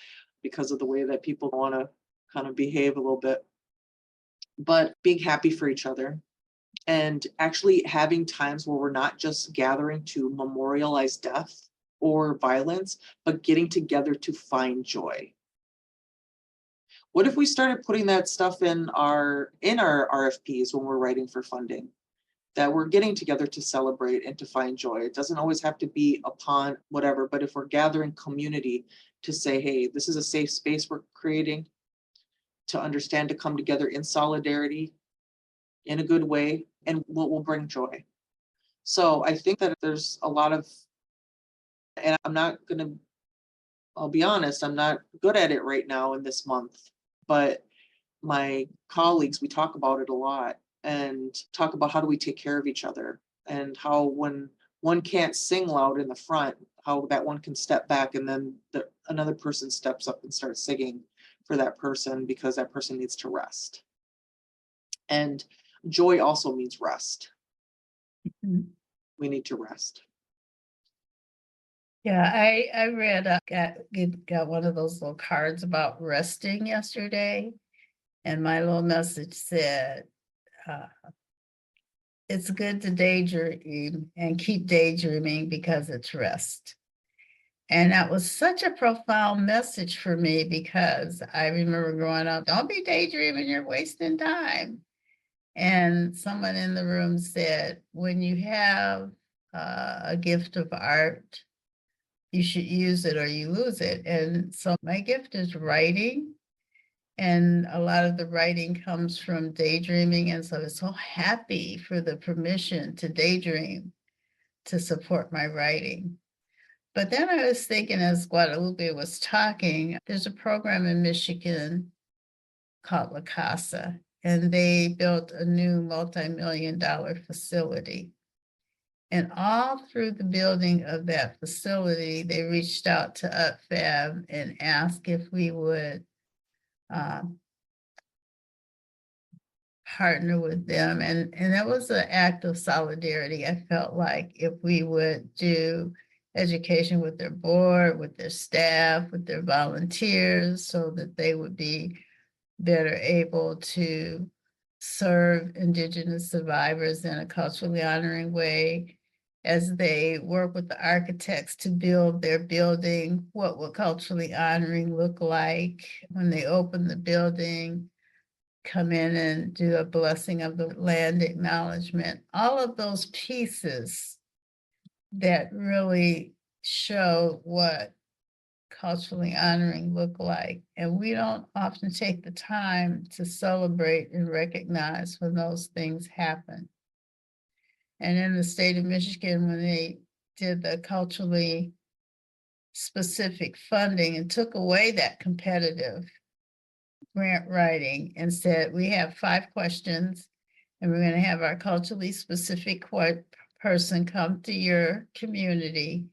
because of the way that people want to kind of behave a little bit. But being happy for each other and actually having times where we're not just gathering to memorialize death or violence, but getting together to find joy. What if we started putting that stuff in our RFPs when we're writing for funding? That we're getting together to celebrate and to find joy. It doesn't always have to be upon whatever, but if we're gathering community to say, hey, this is a safe space we're creating to understand, to come together in solidarity in a good way, and what will bring joy. So I think that there's a lot of, and I'll be honest, I'm not good at it right now in this month, but my colleagues, we talk about it a lot and talk about how do we take care of each other, and how when one can't sing loud in the front, how that one can step back and then another person steps up and starts singing for that person because that person needs to rest. And joy also means rest. Mhm. We need to rest. Yeah, I read, got one of those little cards about resting yesterday. And my little message said, it's good to daydream and keep daydreaming because it's rest. And that was such a profound message for me because I remember growing up, don't be daydreaming, you're wasting time. And someone in the room said, when you have a gift of art, you should use it or you lose it. And so my gift is writing. And a lot of the writing comes from daydreaming. And so I was so happy for the permission to daydream to support my writing. But then I was thinking, as Guadalupe was talking, there's a program in Michigan called La Casa, and they built a new multi-million-dollar facility. And all through the building of that facility, they reached out to UPFAB and asked if we would partner with them. And that was an act of solidarity. I felt like if we would do education with their board, with their staff, with their volunteers, so that they would be better able to serve Indigenous survivors in a culturally honoring way, as they work with the architects to build their building, what would culturally honoring look like when they open the building, come in and do a blessing of the land acknowledgement, all of those pieces that really show what culturally honoring look like. And we don't often take the time to celebrate and recognize when those things happen. And in the state of Michigan, when they did the culturally specific funding and took away that competitive grant writing and said, we have 5 questions and we're going to have our culturally specific person come to your community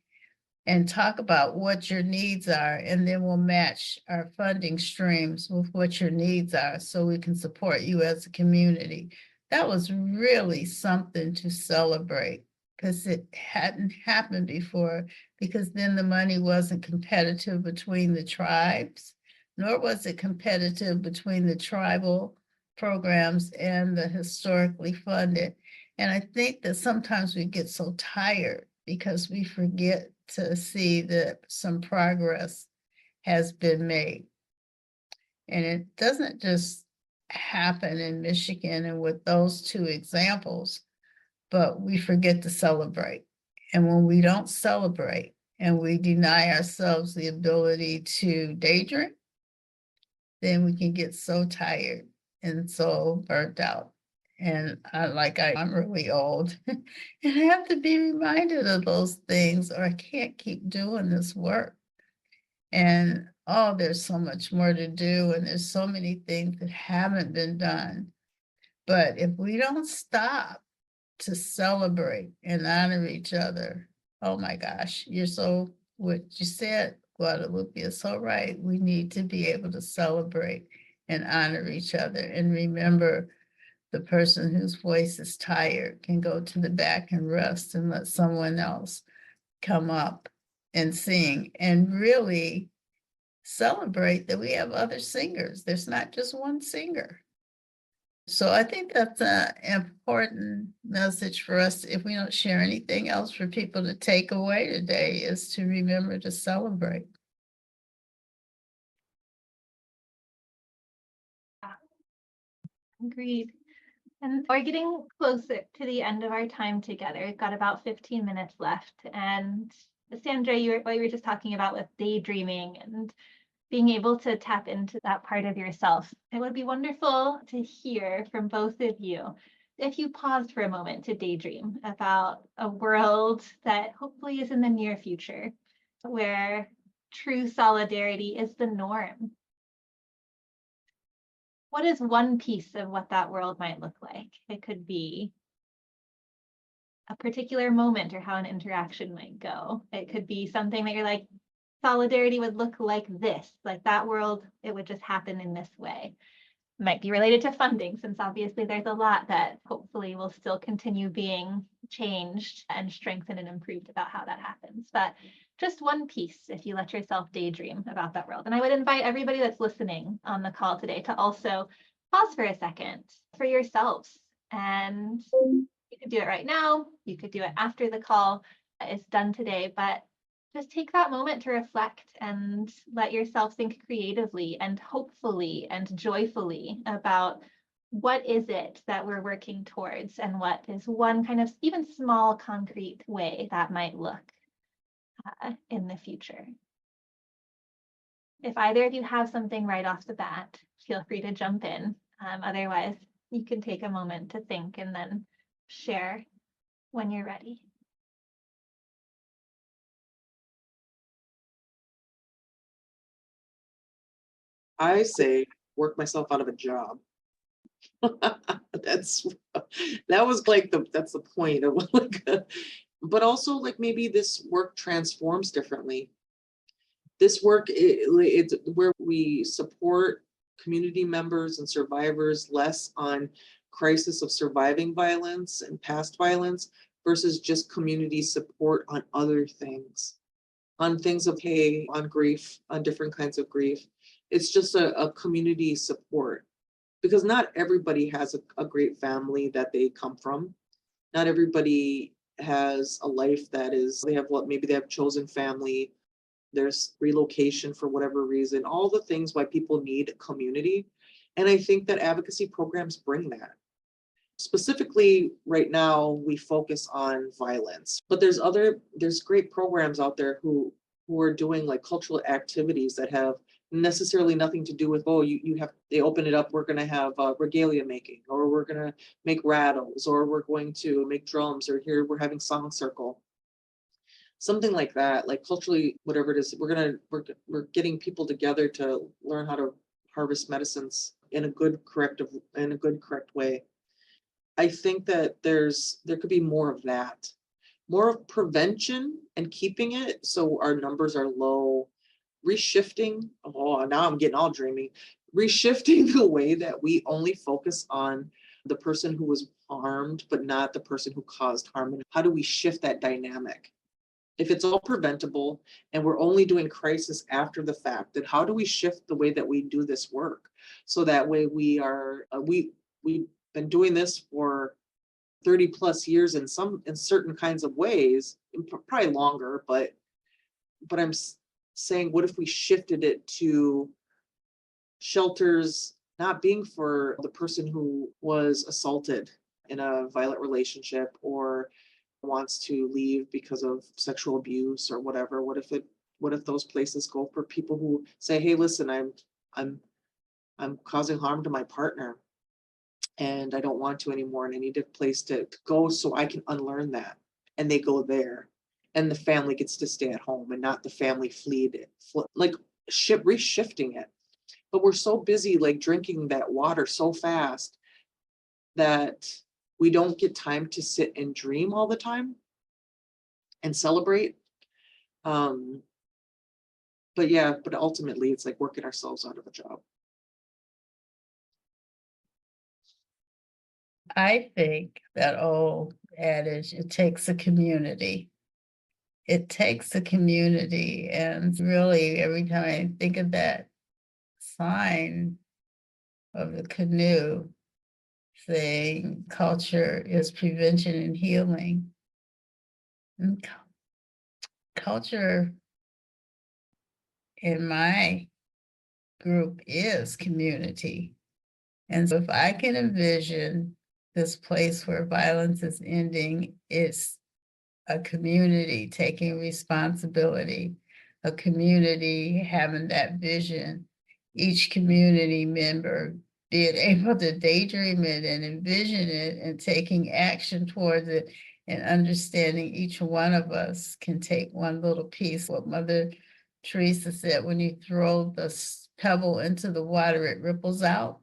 and talk about what your needs are, and then we'll match our funding streams with what your needs are so we can support you as a community. That was really something to celebrate, because it hadn't happened before, because then the money wasn't competitive between the tribes, nor was it competitive between the tribal programs and the historically funded. And I think that sometimes we get so tired because we forget to see that some progress has been made. And it doesn't just happen in Michigan and with those 2 examples, but we forget to celebrate. And when we don't celebrate and we deny ourselves the ability to daydream, then we can get so tired and so burnt out. And I'm really old and I have to be reminded of those things, or I can't keep doing this work. And there's so much more to do, and there's so many things that haven't been done. But if we don't stop to celebrate and honor each other, oh my gosh, what you said, Guadalupe, is so right. We need to be able to celebrate and honor each other and remember the person whose voice is tired can go to the back and rest and let someone else come up and sing, and really celebrate that we have other singers. There's not just one singer. So I think that's an important message for us. If we don't share anything else for people to take away today, is to remember to celebrate. Agreed. And we're getting closer to the end of our time together. We've got about 15 minutes left. And Sandra, what you were just talking about with daydreaming and being able to tap into that part of yourself. It would be wonderful to hear from both of you if you paused for a moment to daydream about a world that hopefully is in the near future, where true solidarity is the norm. What is one piece of what that world might look like? It could be a particular moment or how an interaction might go. It could be something that you're like, solidarity would look like this, like that world, it would just happen in this way. Might be related to funding, since obviously there's a lot that hopefully will still continue being changed and strengthened and improved about how that happens. But just one piece, if you let yourself daydream about that world. And I would invite everybody that's listening on the call today to also pause for a second for yourselves. And you could do it right now. You could do it after the call is done today, but just take that moment to reflect and let yourself think creatively and hopefully and joyfully about what is it that we're working towards, and what is one kind of even small concrete way that might look in the future. If either of you have something right off the bat, feel free to jump in. Otherwise, you can take a moment to think and then share when you're ready. I say work myself out of a job. That's that was like that's the point of like but also like maybe this work transforms differently. This work it's where we support community members and survivors less on crisis of surviving violence and past violence versus just community support on other things, on things of hey, on grief, on different kinds of grief. It's just a community support because not everybody has a great family that they come from. Not everybody has a life that is, they have what, maybe they have chosen family, there's relocation for whatever reason, all the things why people need community. And I think that advocacy programs bring that. Specifically, right now, we focus on violence, but there's great programs out there who are doing like cultural activities that have necessarily nothing to do with, oh, you have, they open it up, we're going to have regalia making, or we're going to make rattles, or we're going to make drums, or here we're having song circle, something like that, like culturally, whatever it is, we're getting people together to learn how to harvest medicines in a good correct way. I think that there could be more of that, more of prevention and keeping it so our numbers are low, reshifting. Oh, now I'm getting all dreamy. Reshifting the way that we only focus on the person who was harmed, but not the person who caused harm. And how do we shift that dynamic? If it's all preventable and we're only doing crisis after the fact, then how do we shift the way that we do this work? So that way we've been doing this for 30 plus years in certain kinds of ways, probably longer, but I'm saying, what if we shifted it to shelters not being for the person who was assaulted in a violent relationship or wants to leave because of sexual abuse or whatever? What if those places go for people who say, hey, listen, I'm causing harm to my partner and I don't want to anymore, and I need a place to go so I can unlearn that. And they go there, and the family gets to stay at home and not the family like reshifting it. But we're so busy like drinking that water so fast that we don't get time to sit and dream all the time and celebrate. But ultimately it's like working ourselves out of a job. I think that old adage, it takes a community. It takes a community. And really, every time I think of that sign of the canoe saying culture is prevention and healing. And culture in my group is community. And so if I can envision this place where violence is ending, it's a community taking responsibility, a community having that vision, each community member being able to daydream it and envision it and taking action towards it and understanding each one of us can take one little piece. What Mother Teresa said, when you throw the pebble into the water, it ripples out.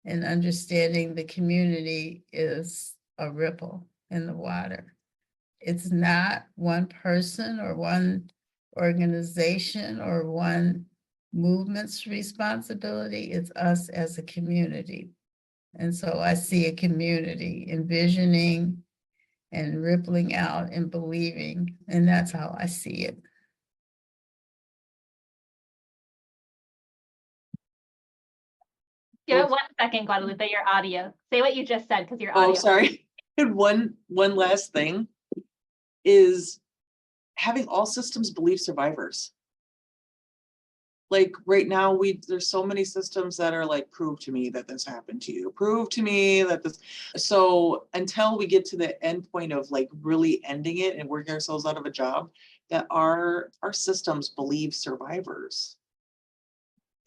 And understanding the community is a ripple in the water. It's not one person or one organization or one movement's responsibility. It's us as a community. And so I see a community envisioning and rippling out and believing, and that's how I see it. Give it 1 second, Guadalupe, your audio. Say what you just said because your audio. Oh, sorry. And one last thing is having all systems believe survivors. Like right now, there's so many systems that are like, prove to me that this happened to you. Prove to me that this. So until we get to the end point of like really ending it and working ourselves out of a job, that our systems believe survivors.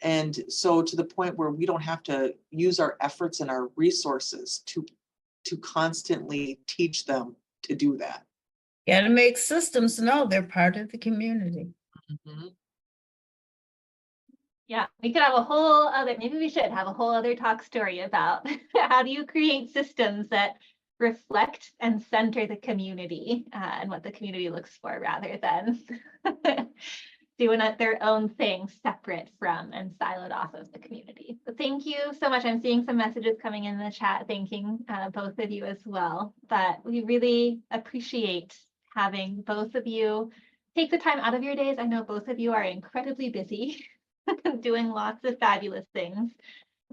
And so to the point where we don't have to use our efforts and our resources to constantly teach them to do that. Gotta make systems know they're part of the community. Mhm. Yeah, we could have a whole other, maybe we should have a whole other talk story about how do you create systems that reflect and center the community and what the community looks for rather than doing their own thing separate from and siloed off of the community. But thank you so much. I'm seeing some messages coming in the chat thanking both of you as well. But we really appreciate having both of you take the time out of your days. I know both of you are incredibly busy doing lots of fabulous things.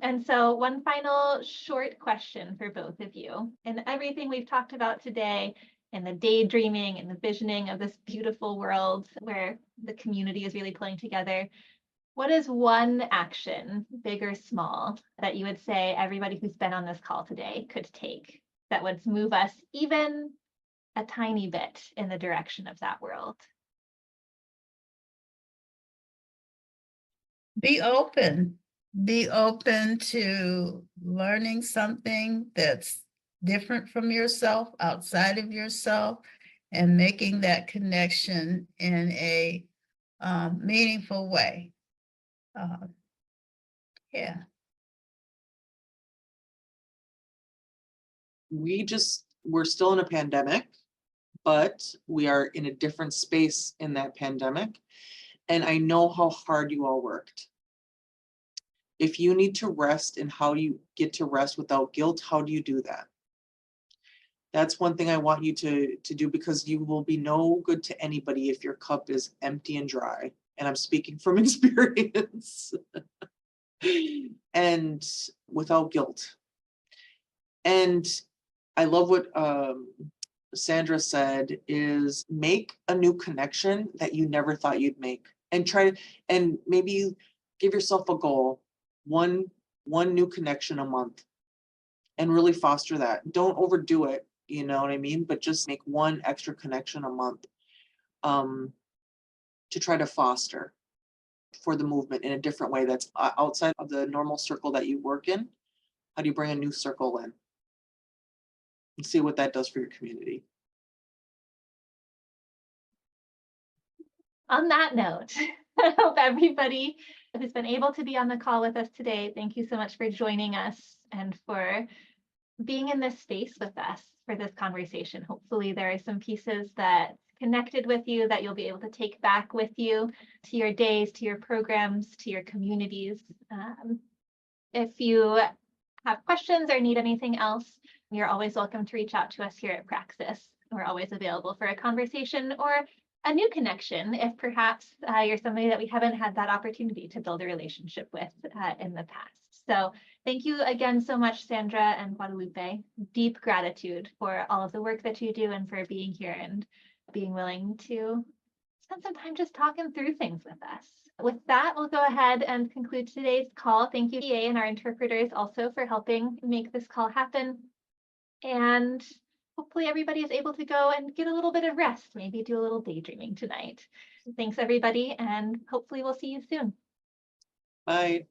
And so one final short question for both of you. In everything we've talked about today, in the daydreaming and the visioning of this beautiful world where the community is really pulling together, what is one action, big or small, that you would say everybody who's been on this call today could take that would move us even a tiny bit in the direction of that world? Be open. Be open to learning something that's different from yourself, outside of yourself, and making that connection in a meaningful way. Yeah. We're still in a pandemic, but we are in a different space in that pandemic. And I know how hard you all worked. If you need to rest and how do you get to rest without guilt, how do you do that? That's one thing I want you to do, because you will be no good to anybody if your cup is empty and dry. And I'm speaking from experience. And without guilt. And I love what Sandra said, is make a new connection that you never thought you'd make, and and maybe give yourself a goal, one new connection a month, and really foster that. Don't overdo it, you know what I mean? But just make one extra connection a month to try to foster for the movement in a different way that's outside of the normal circle that you work in. How do you bring a new circle in? And see what that does for your community. On that note, I hope everybody who's been able to be on the call with us today, thank you so much for joining us and for being in this space with us for this conversation. Hopefully there are some pieces that connected with you that you'll be able to take back with you to your days, to your programs, to your communities. If you have questions or need anything else, you're always welcome to reach out to us here at Praxis. We're always available for a conversation or a new connection if perhaps you're somebody that we haven't had that opportunity to build a relationship with in the past. So thank you again so much, Sandra and Guadalupe. Deep gratitude for all of the work that you do and for being here and being willing to spend some time just talking through things with us. With that, we'll go ahead and conclude today's call. Thank you, EA, and our interpreters also for helping make this call happen. And hopefully everybody is able to go and get a little bit of rest, maybe do a little daydreaming tonight. Thanks, everybody, and hopefully we'll see you soon. Bye.